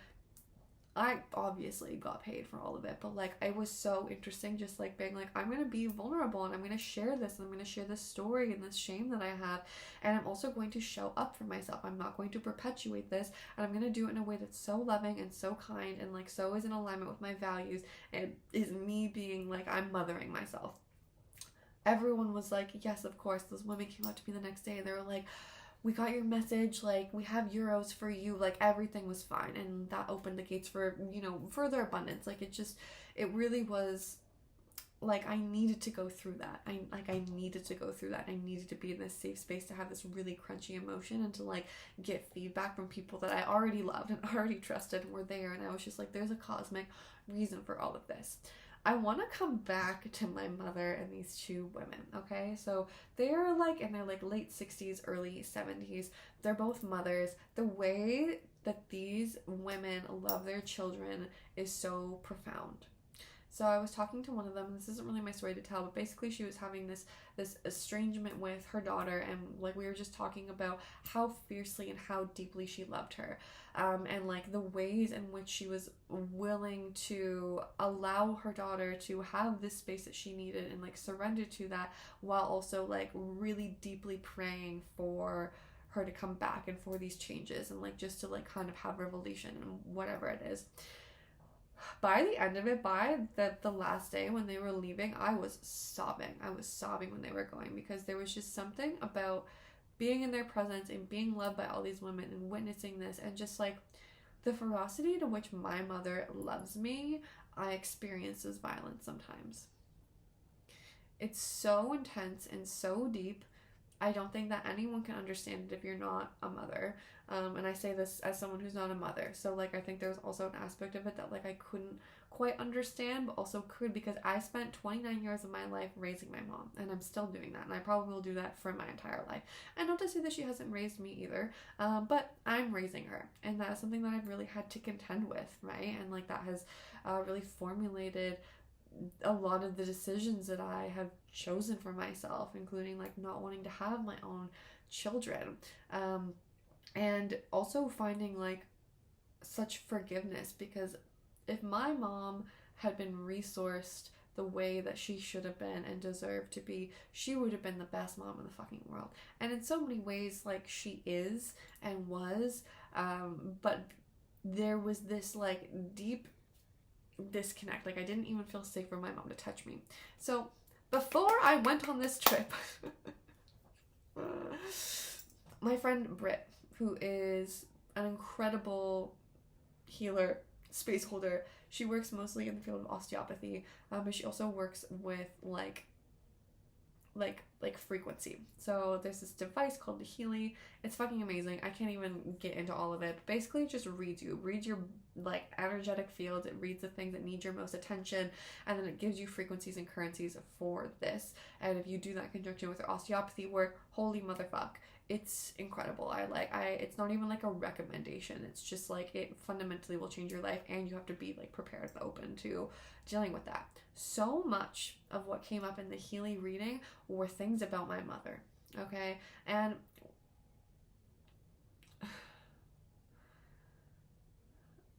I obviously got paid for all of it, but like, it was so interesting just like being like, I'm going to be vulnerable and I'm going to share this, and I'm going to share this story and this shame that I have, and I'm also going to show up for myself. I'm not going to perpetuate this, and I'm going to do it in a way that's so loving and so kind and like so is in alignment with my values, and is me being like, I'm mothering myself. Everyone was like, yes, of course. Those women came up to me the next day and they were like, we got your message, like, we have euros for you, like, everything was fine. And that opened the gates for, you know, further abundance. Like, it really was, like, I needed to go through that. I needed to go through that. I needed to be in this safe space to have this really crunchy emotion and to, like, get feedback from people that I already loved and already trusted and were there. And I was just like, there's a cosmic reason for all of this. I want to come back to my mother and these two women, okay? So they're like in their like late 60s, early 70s. They're both mothers. The way that these women love their children is so profound. So I was talking to one of them. This isn't really my story to tell, but basically she was having this estrangement with her daughter, and like we were just talking about how fiercely and how deeply she loved her, and like the ways in which she was willing to allow her daughter to have this space that she needed and like surrender to that, while also like really deeply praying for her to come back and for these changes, and like just to like kind of have revelation and whatever it is. By the end of it, by the last day when they were leaving, I was sobbing. I was sobbing when they were going, because there was just something about being in their presence and being loved by all these women and witnessing this, and just like the ferocity to which my mother loves me, I experience as violence sometimes. It's so intense and so deep. I don't think that anyone can understand it if you're not a mother. And I say this as someone who's not a mother. So like, I think there's also an aspect of it that like I couldn't quite understand, but also could, because I spent 29 years of my life raising my mom, and I'm still doing that, and I probably will do that for my entire life. And not to say that she hasn't raised me either, but I'm raising her, and that is something that I've really had to contend with, right? And like that has really formulated a lot of the decisions that I have chosen for myself, including like not wanting to have my own children, and also finding like such forgiveness, because if my mom had been resourced the way that she should have been and deserved to be, she would have been the best mom in the fucking world. And in so many ways, like, she is and was, but there was this like deep disconnect. Like, I didn't even feel safe for my mom to touch me. So before I went on this trip, my friend Britt, who is an incredible healer, space holder, she works mostly in the field of osteopathy, but she also works with like frequency. So there's this device called the Healy. It's fucking amazing. I can't even get into all of it. But basically, it just reads your like energetic fields. It reads the things that need your most attention, and then it gives you frequencies and currencies for this. And if you do that in conjunction with your osteopathy work, holy motherfuck, it's incredible. It's not even like a recommendation. It's just like, it fundamentally will change your life, and you have to be like prepared and open to dealing with that. So much of what came up in the Healy reading were things about my mother, okay? And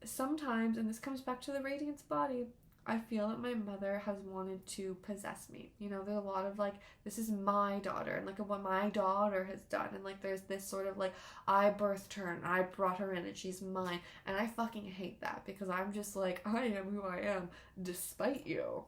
sometimes, and this comes back to the radiance body, I feel that my mother has wanted to possess me. You know, there's a lot of like, this is my daughter, and like what my daughter has done, and like there's this sort of like, I birthed her and I brought her in and she's mine, and I fucking hate that, because I'm just like, I am who I am despite you.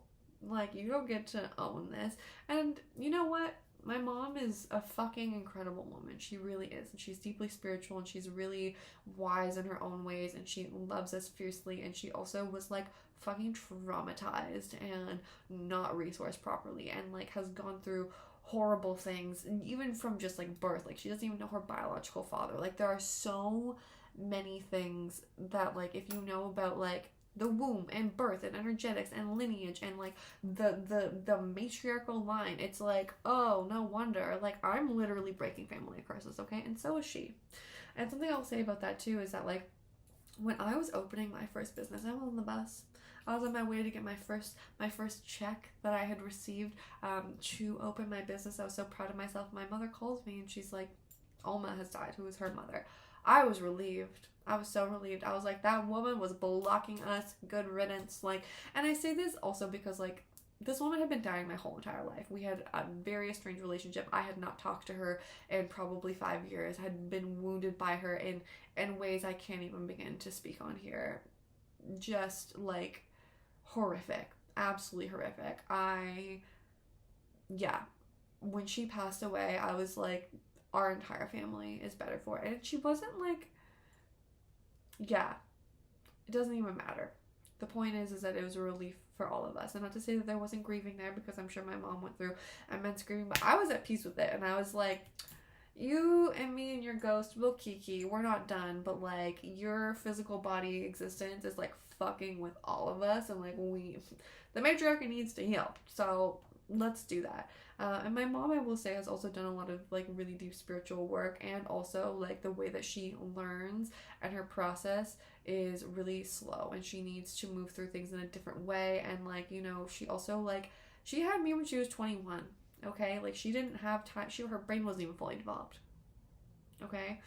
Like, you don't get to own this. And you know what? my mom is a fucking incredible woman. She really is. And she's deeply spiritual and she's really wise in her own ways and she loves us fiercely. And she also was like fucking traumatized and not resourced properly and like has gone through horrible things. And even from just like birth, like she doesn't even know her biological father. Like there are so many things that like if you know about like the womb and birth and energetics and lineage and like the matriarchal line, it's like, oh, no wonder, like I'm literally breaking family curses, okay? And so is she. And something I'll say about that too is that like when I was opening my first business, I was on the bus. I was on my way to get my first check that I had received to open my business. I was so proud of myself. My mother calls me and she's like, Alma has died, who is her mother. I was relieved. I was so relieved. I was like, that woman was blocking us. Good riddance. Like, and I say this also because like this woman had been dying my whole entire life. We had a very strange relationship. I had not talked to her in probably 5 years. Had been wounded by her in ways I can't even begin to speak on here. Just like horrific. Absolutely horrific. When she passed away, I was like, our entire family is better for it. And she wasn't like, it doesn't even matter. The point is that it was a relief for all of us. And not to say that there wasn't grieving there, because I'm sure my mom went through immense grieving, but I was at peace with it. And I was like, you and me and your ghost will kiki. We're not done, but like your physical body existence is like fucking with all of us. And like the matriarchy needs to heal. So let's do that. And my mom, I will say, has also done a lot of like really deep spiritual work, and also like the way that she learns and her process is really slow, and she needs to move through things in a different way. And like, you know, she also like, she had me when she was 21. Okay, like she didn't have time. Her brain wasn't even fully developed. Okay,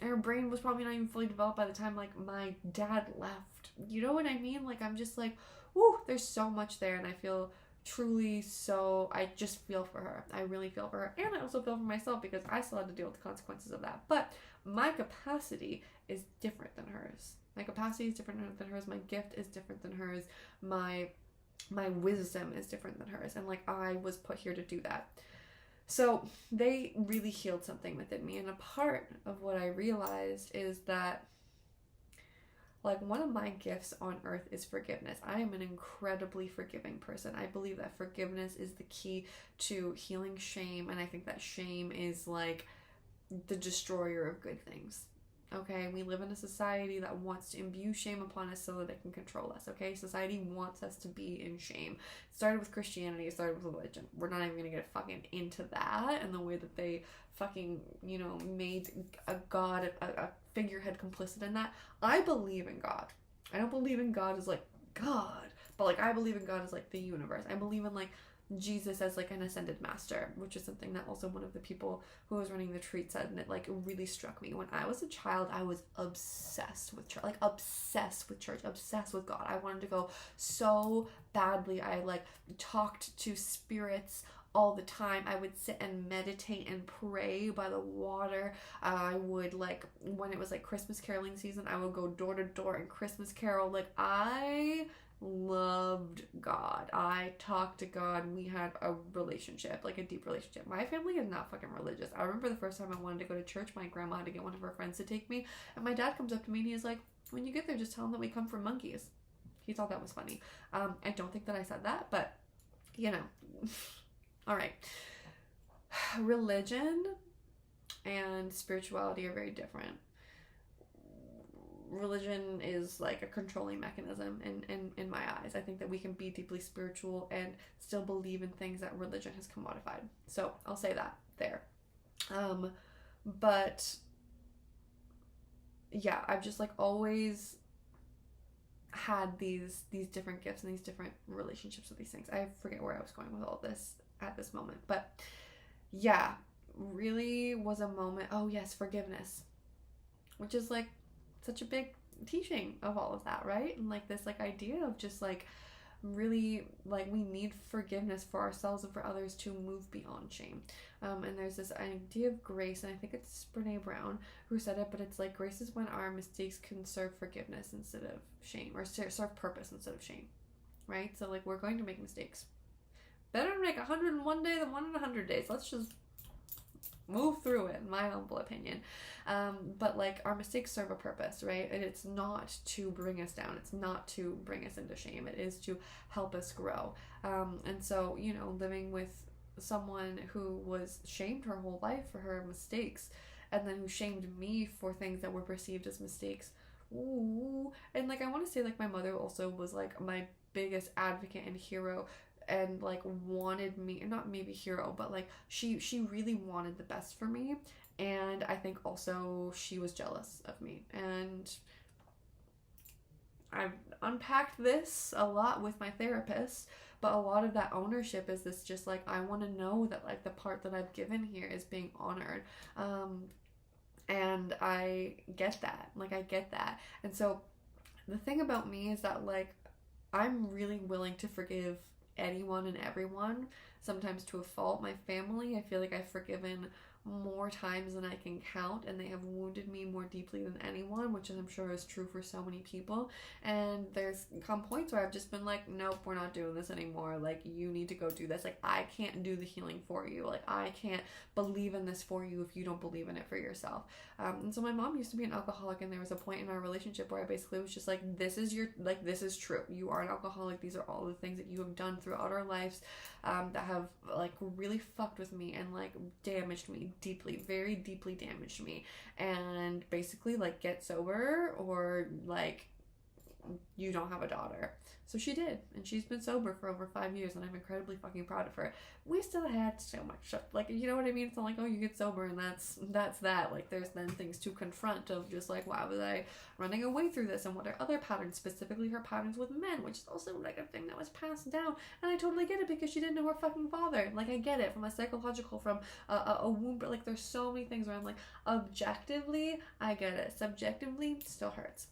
and her brain was probably not even fully developed by the time like my dad left. You know what I mean? Like I'm just like, whoo, there's so much there, and I feel truly so, I just feel for her. I really feel for her, and I also feel for myself because I still had to deal with the consequences of that. But my capacity is different than hers. My capacity is different than hers. My gift is different than hers. My wisdom is different than hers, and like I was put here to do that. So they really healed something within me, and a part of what I realized is that like one of my gifts on earth is forgiveness. I am an incredibly forgiving person. I believe that forgiveness is the key to healing shame, and I think that shame is like the destroyer of good things. Okay, we live in a society that wants to imbue shame upon us so that it can control us. Okay, society wants us to be in shame. It started with Christianity, it started with religion. We're not even gonna get fucking into that and the way that they fucking, you know, made a god, a figurehead complicit in that. I believe in God. I don't believe in God as like God, but like I believe in God as like the universe. I believe in like Jesus as like an ascended master, which is something that also one of the people who was running the retreat said, and it like really struck me. When I was a child, I was obsessed with church, like obsessed with church, obsessed with God. I wanted to go so badly. I like talked to spirits all the time. I would sit and meditate and pray by the water. I would like, when it was like Christmas caroling season, I would go door to door and Christmas carol. Like I loved God. I talked to God. We had a relationship, like a deep relationship. My family is not fucking religious. I remember the first time I wanted to go to church, my grandma had to get one of her friends to take me, and my dad comes up to me and he's like, when you get there, just tell them that we come from monkeys. He thought that was funny. I don't think that I said that, but you know. All right. Religion and spirituality are very different. Religion is like a controlling mechanism in my eyes. I think that we can be deeply spiritual and still believe in things that religion has commodified. So I'll say that there. But yeah, I've just like always had these different gifts and these different relationships with these things. I forget where I was going with all this at this moment, but yeah, really was a moment. Oh yes, forgiveness, which is like such a big teaching of all of that, right? And like this like idea of just like really like we need forgiveness for ourselves and for others to move beyond shame. And there's this idea of grace, and I think it's Brene Brown who said it, but it's like grace is when our mistakes can serve forgiveness instead of shame, or serve purpose instead of shame, right? So like we're going to make mistakes. better to make 100 in one day than 1 in 100 days. Let's just move through it, in my humble opinion. But like, our mistakes serve a purpose, right? And it's not to bring us down. It's not to bring us into shame. It is to help us grow. And so, you know, living with someone who was shamed her whole life for her mistakes, and then who shamed me for things that were perceived as mistakes. Ooh. And like, I want to say, like, my mother also was like my biggest advocate and hero, and like wanted me, not maybe hero, but like she really wanted the best for me. And I think also she was jealous of me. And I've unpacked this a lot with my therapist, but a lot of that ownership is this, just like, I want to know that like the part that I've given here is being honored. And I get that. Like, I get that. And so the thing about me is that like, I'm really willing to forgive anyone and everyone, sometimes to a fault. My family, I feel like I've forgiven more times than I can count, and they have wounded me more deeply than anyone, which I'm sure is true for so many people. And there's come points where I've just been like, nope, we're not doing this anymore. Like, you need to go do this. Like, I can't do the healing for you. Like, I can't believe in this for you if you don't believe in it for yourself. And so my mom used to be an alcoholic, and there was a point in our relationship where I basically was just like, this is true. You are an alcoholic. These are all the things that you have done throughout our lives that have like really fucked with me and like damaged me deeply, very deeply damaged me. And basically, like, get sober or like you don't have a daughter. So she did, and she's been sober for over 5 years, and I'm incredibly fucking proud of her. We still had so much stuff, like, you know what I mean? It's not like, oh, you get sober and that's that. Like, there's then things to confront of just like, why was I running away through this, and what are other patterns, specifically her patterns with men, which is also like a thing that was passed down. And I totally get it, because she didn't know her fucking father. Like, I get it from a psychological, from a womb, but like, there's so many things where I'm like, objectively I get it, subjectively still hurts.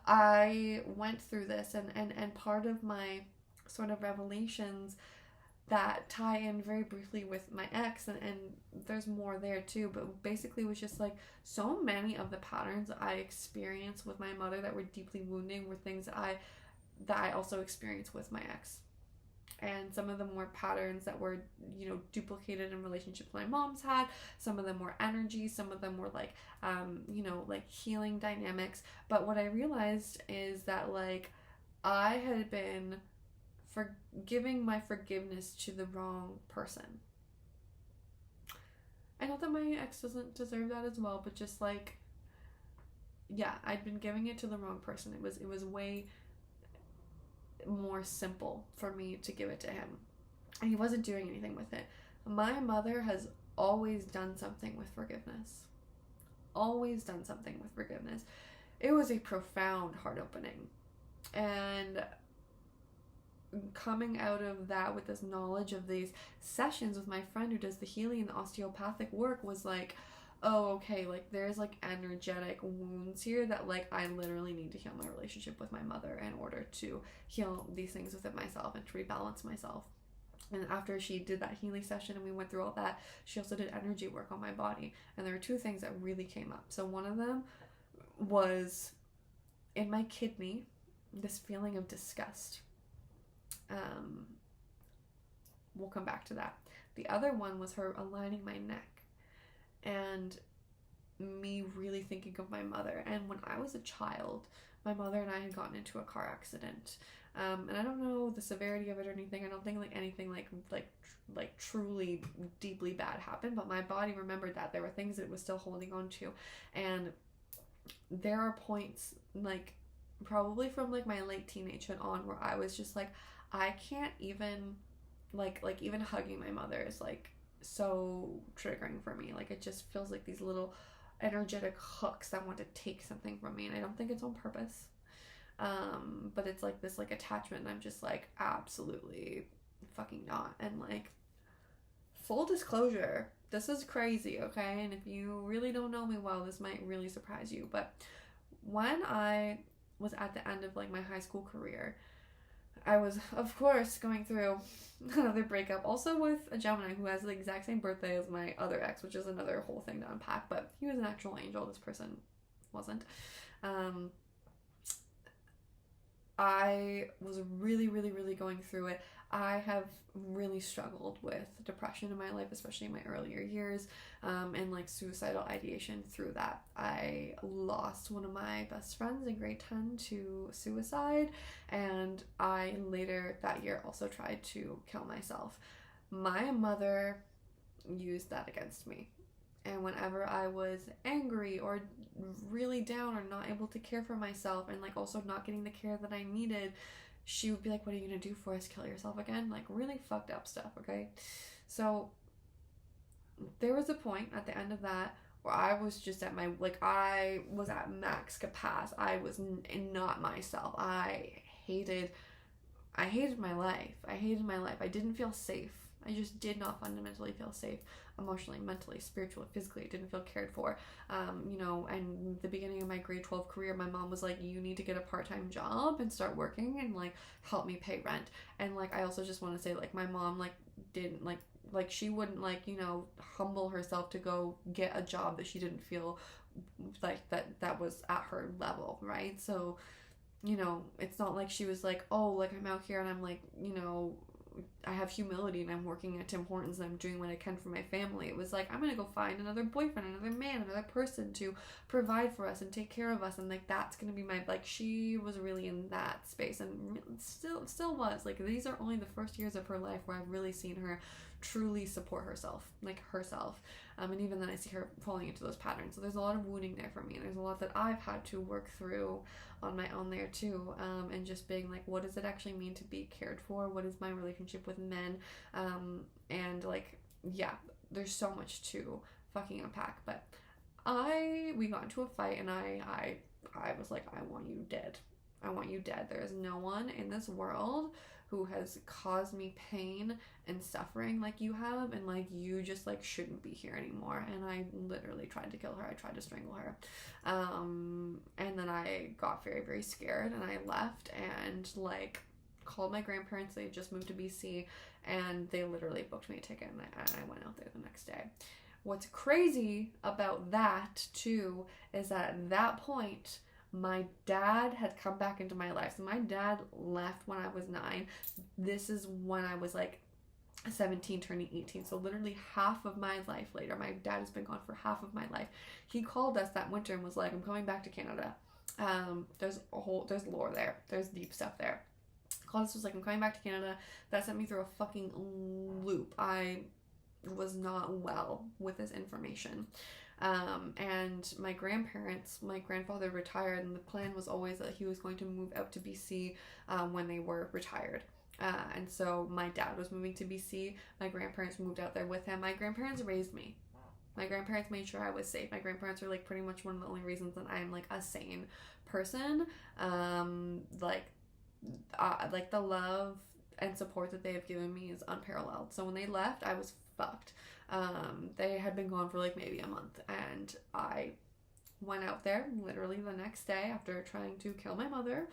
I went through this, and part of my sort of revelations that tie in very briefly with my ex, and there's more there too, but basically was just like, so many of the patterns I experienced with my mother that were deeply wounding were things that I also experienced with my ex. And some of them were patterns that were, you know, duplicated in relationships my mom's had. Some of them were energy. Some of them were like, you know, like healing dynamics. But what I realized is that like, I had been giving my forgiveness to the wrong person. I know that my ex doesn't deserve that as well, but just like, yeah, I'd been giving it to the wrong person. It was way more simple for me to give it to him, and he wasn't doing anything with it. My mother has always done something with forgiveness. Always done something with forgiveness. It was a profound heart opening, and coming out of that with this knowledge of these sessions with my friend who does the healing and the osteopathic work was like, oh, okay, like there's like energetic wounds here that like I literally need to heal my relationship with my mother in order to heal these things within myself and to rebalance myself. And after she did that healing session and we went through all that, she also did energy work on my body. And there were two things that really came up. So one of them was in my kidney, this feeling of disgust. We'll come back to that. The other one was her aligning my neck and me really thinking of my mother. And when I was a child, my mother and I had gotten into a car accident. And I don't know the severity of it or anything. I don't think like anything like truly deeply bad happened, but my body remembered that there were things that it was still holding on to. And there are points like probably from like my late teenagehood on where I was just like, I can't even like even hugging my mother is like so triggering for me. Like it just feels like these little energetic hooks that want to take something from me, and I don't think it's on purpose. But it's like this like attachment, and I'm just like, absolutely fucking not. And like, full disclosure, this is crazy, okay? And if you really don't know me well, this might really surprise you. But when I was at the end of like my high school career, I was, of course, going through another breakup, also with a Gemini who has the exact same birthday as my other ex, which is another whole thing to unpack, but he was an actual angel. This person wasn't. I was really, really, really going through it. I have really struggled with depression in my life, especially in my earlier years, and like suicidal ideation through that. I lost one of my best friends in grade 10 to suicide, and I later that year also tried to kill myself. My mother used that against me. And whenever I was angry or really down or not able to care for myself and like also not getting the care that I needed, she would be like, "What are you gonna do for us? Kill yourself again?" Like really fucked up stuff, okay? So there was a point at the end of that where I was just at my, like, I was at max capacity. I was not myself. Hated I hated my life. I hated my life. I didn't feel safe. I just did not fundamentally feel safe emotionally, mentally, spiritually, physically. I didn't feel cared for. And the beginning of my grade 12 career, my mom was like, "You need to get a part-time job and start working and like help me pay rent." And like, I also just want to say, like, my mom like didn't like she wouldn't like, humble herself to go get a job that she didn't feel like that was at her level, right? So it's not like she was like, "Oh, like I'm out here and I'm like, I have humility and I'm working at Tim Hortons and I'm doing what I can for my family." It was like, "I'm gonna go find another boyfriend, another man, another person to provide for us and take care of us, and like that's gonna be my," like, she was really in that space and still was. Like, these are only the first years of her life where I've really seen her truly support herself. And even then I see her falling into those patterns. So there's a lot of wounding there for me, and there's a lot that I've had to work through on my own there too, and just being like, what does it actually mean to be cared for? What is my relationship with men? And like, yeah, there's so much to fucking unpack. But we got into a fight, and I was like, "I want you dead. I want you dead. There is no one in this world who has caused me pain and suffering like you have, and like you just like shouldn't be here anymore." And I literally tried to kill her. I tried to strangle her. And then I got very, very scared, and I left and like called my grandparents. They had just moved to BC, and they literally booked me a ticket, and I went out there the next day. What's crazy about that too is that at that point, my dad had come back into my life. So my dad left when I was 9. This is when I was like 17 turning 18. So literally half of my life later. My dad has been gone for half of my life. He called us that winter and was like, "I'm coming back to Canada." There's lore there. There's deep stuff there. Called us, was like, "I'm coming back to Canada." That sent me through a fucking loop. I was not well with this information. And my grandfather retired, and the plan was always that he was going to move out to BC when they were retired. And so my dad was moving to BC. My grandparents moved out there with him. My grandparents raised me. My grandparents made sure I was safe. My grandparents are like pretty much one of the only reasons that I'm like a sane person. Like the love and support that they have given me is unparalleled. So when they left, I was fucked. They had been gone for like maybe a month, and I went out there literally the next day after trying to kill my mother,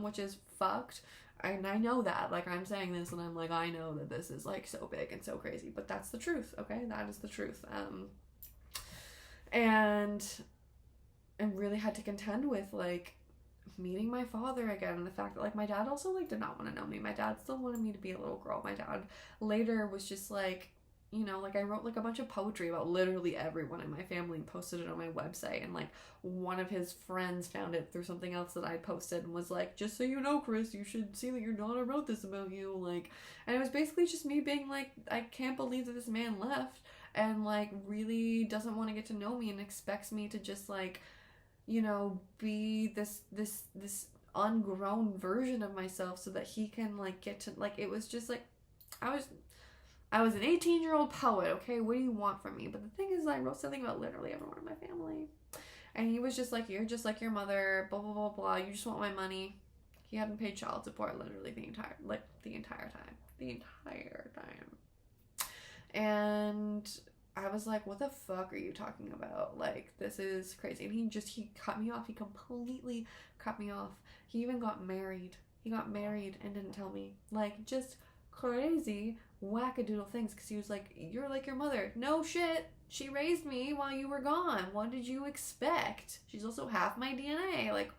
which is fucked. And I know that, like, I'm saying this and I'm like, I know that this is like so big and so crazy, but that's the truth, okay? That is the truth. And I really had to contend with like meeting my father again, and the fact that like my dad also like did not want to know me. My dad still wanted me to be a little girl. My dad later was just like, like I wrote like a bunch of poetry about literally everyone in my family and posted it on my website, and like one of his friends found it through something else that I posted and was like, "Just so you know, Chris, you should see that your daughter wrote this about you." Like, and it was basically just me being like, I can't believe that this man left and like really doesn't want to get to know me and expects me to just like, be this ungrown version of myself so that he can like get to, like, it was just like, I was an 18-year-old poet, okay? What do you want from me? But the thing is, I wrote something about literally everyone in my family. And he was just like, "You're just like your mother, blah, blah, blah, blah. You just want my money." He hadn't paid child support literally the entire time. The entire time. And I was like, "What the fuck are you talking about? Like, this is crazy." And he cut me off. He completely cut me off. He even got married. He got married and didn't tell me. Like, just crazy wackadoodle things, because he was like, "You're like your mother." No shit. She raised me while you were gone. What did you expect? She's also half my DNA. Like,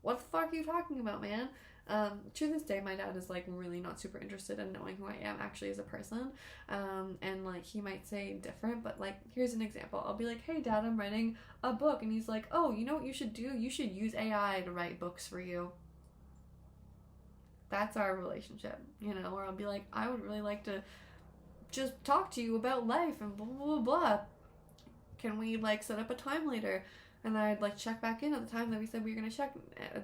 what the fuck are you talking about, man? To this day, my dad is like really not super interested in knowing who I am actually as a person. And like he might say different, but like here's an example. I'll be like, hey dad, I'm writing a book, and he's like, oh, you know what you should do? You should use AI to write books for you. That's our relationship, you know, or I'll be like, I would really like to just talk to you about life and blah blah blah blah. Can we like set up a time later? And I'd like check back in at the time that we said we were gonna check,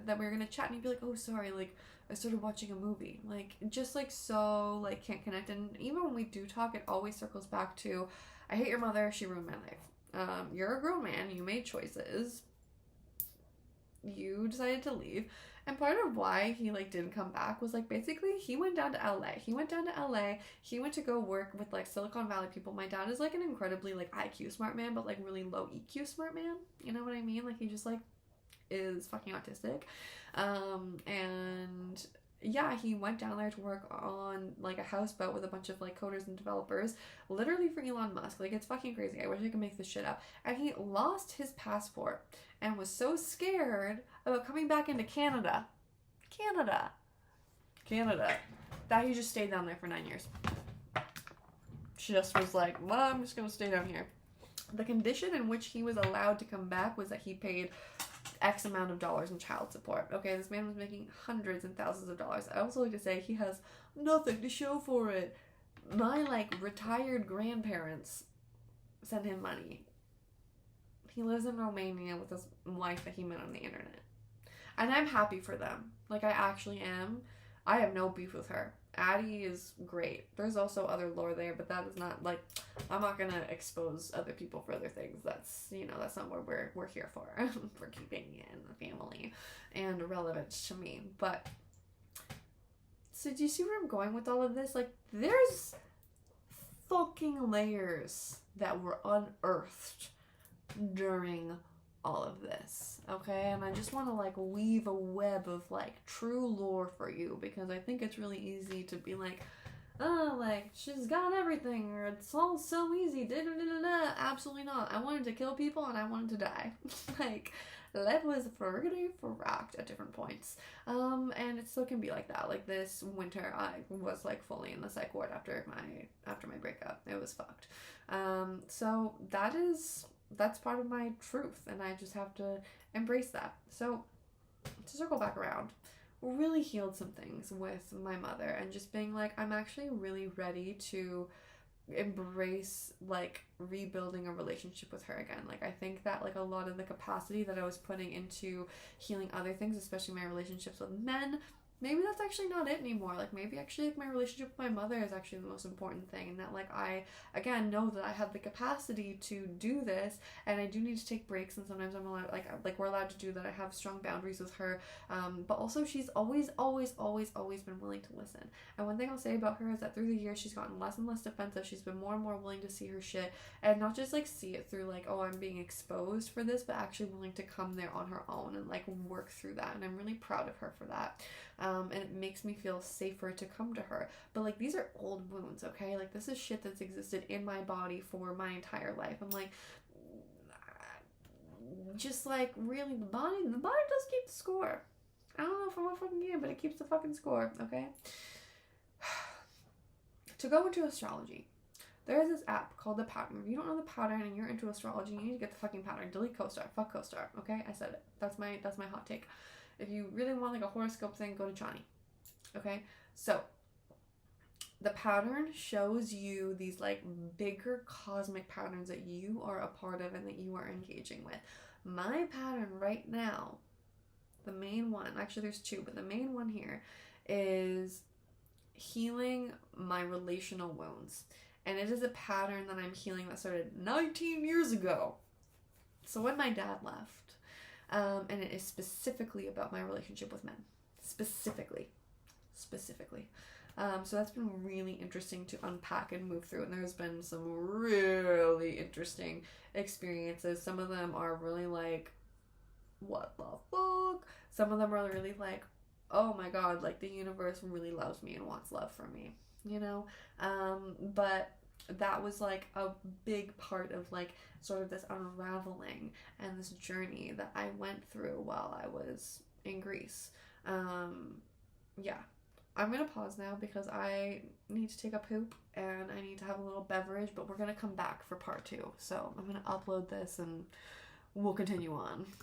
that we were gonna chat, and he'd be like, oh sorry, like I started watching a movie. Like just like so like can't connect. And even when we do talk, it always circles back to, I hate your mother, she ruined my life. You're a grown man, you made choices, you decided to leave. And part of why he like didn't come back was like basically he went down to LA. He went to go work with like Silicon Valley people. My dad is like an incredibly like IQ smart man, but like really low EQ smart man. You know what I mean? Like he just like is fucking autistic. And yeah, he went down there to work on like a houseboat with a bunch of like coders and developers, literally for Elon Musk. Like it's fucking crazy. I wish I could make this shit up. And he lost his passport and was so scared about coming back into Canada, that he just stayed down there for 9 years. Just was like, well, I'm just gonna stay down here. The condition in which he was allowed to come back was that he paid X amount of dollars in child support. Okay, this man was making hundreds and thousands of dollars. I also like to say he has nothing to show for it. My like retired grandparents send him money. He lives in Romania with his wife that he met on the internet. And I'm happy for them. Like, I actually am. I have no beef with her. Addie is great. There's also other lore there, but that is not, like, I'm not gonna expose other people for other things. That's, you know, that's not what we're here for. We're keeping it in the family and relevant to me. But, so do you see where I'm going with all of this? Like, there's fucking layers that were unearthed during all of this, okay? And I just want to like weave a web of like true lore for you, because I think it's really easy to be like, oh, like she's got everything, or it's all so easy, da da da da. Absolutely not. I wanted to kill people and I wanted to die. Like life was pretty rocked at different points, and it still can be like that. Like this winter I was like fully in the psych ward after my breakup. It was fucked. So that's part of my truth, and I just have to embrace that. So to circle back around, really healed some things with my mother, and just being like, I'm actually really ready to embrace like rebuilding a relationship with her again. Like I think that like a lot of the capacity that I was putting into healing other things, especially my relationships with men, maybe that's actually not it anymore. Like maybe actually like my relationship with my mother is actually the most important thing, and that like I again know that I have the capacity to do this, and I do need to take breaks, and sometimes I'm allowed like we're allowed to do that. I have strong boundaries with her, but also she's always been willing to listen. And one thing I'll say about her is that through the years she's gotten less and less defensive. She's been more and more willing to see her shit, and not just like see it through like, oh, I'm being exposed for this, but actually willing to come there on her own and like work through that. And I'm really proud of her for that. And it makes me feel safer to come to her. But like these are old wounds, okay? Like this is shit that's existed in my body for my entire life. I'm like, just like really the body does keep the score. I don't know if I'm a fucking game, but it keeps the fucking score, okay? To go into astrology, there is this app called The Pattern. If you don't know The Pattern and you're into astrology, you need to get the fucking Pattern. Delete CoStar. Fuck CoStar, okay? I said it. That's my hot take. If you really want like a horoscope thing, go to Johnny. Okay? So, The Pattern shows you these like bigger cosmic patterns that you are a part of and that you are engaging with. My pattern right now, the main one, actually there's two, but the main one here is healing my relational wounds. And it is a pattern that I'm healing that started 19 years ago. So when my dad left, and it is specifically about my relationship with men. Specifically. So that's been really interesting to unpack and move through. And there's been some really interesting experiences. Some of them are really like, what the fuck? Some of them are really like, oh my god, like the universe really loves me and wants love from me, you know? But that was like a big part of like sort of this unraveling and this journey that I went through while I was in Greece. yeah. I'm gonna pause now because I need to take a poop and I need to have a little beverage, but we're gonna come back for part 2. So I'm gonna upload this and we'll continue on.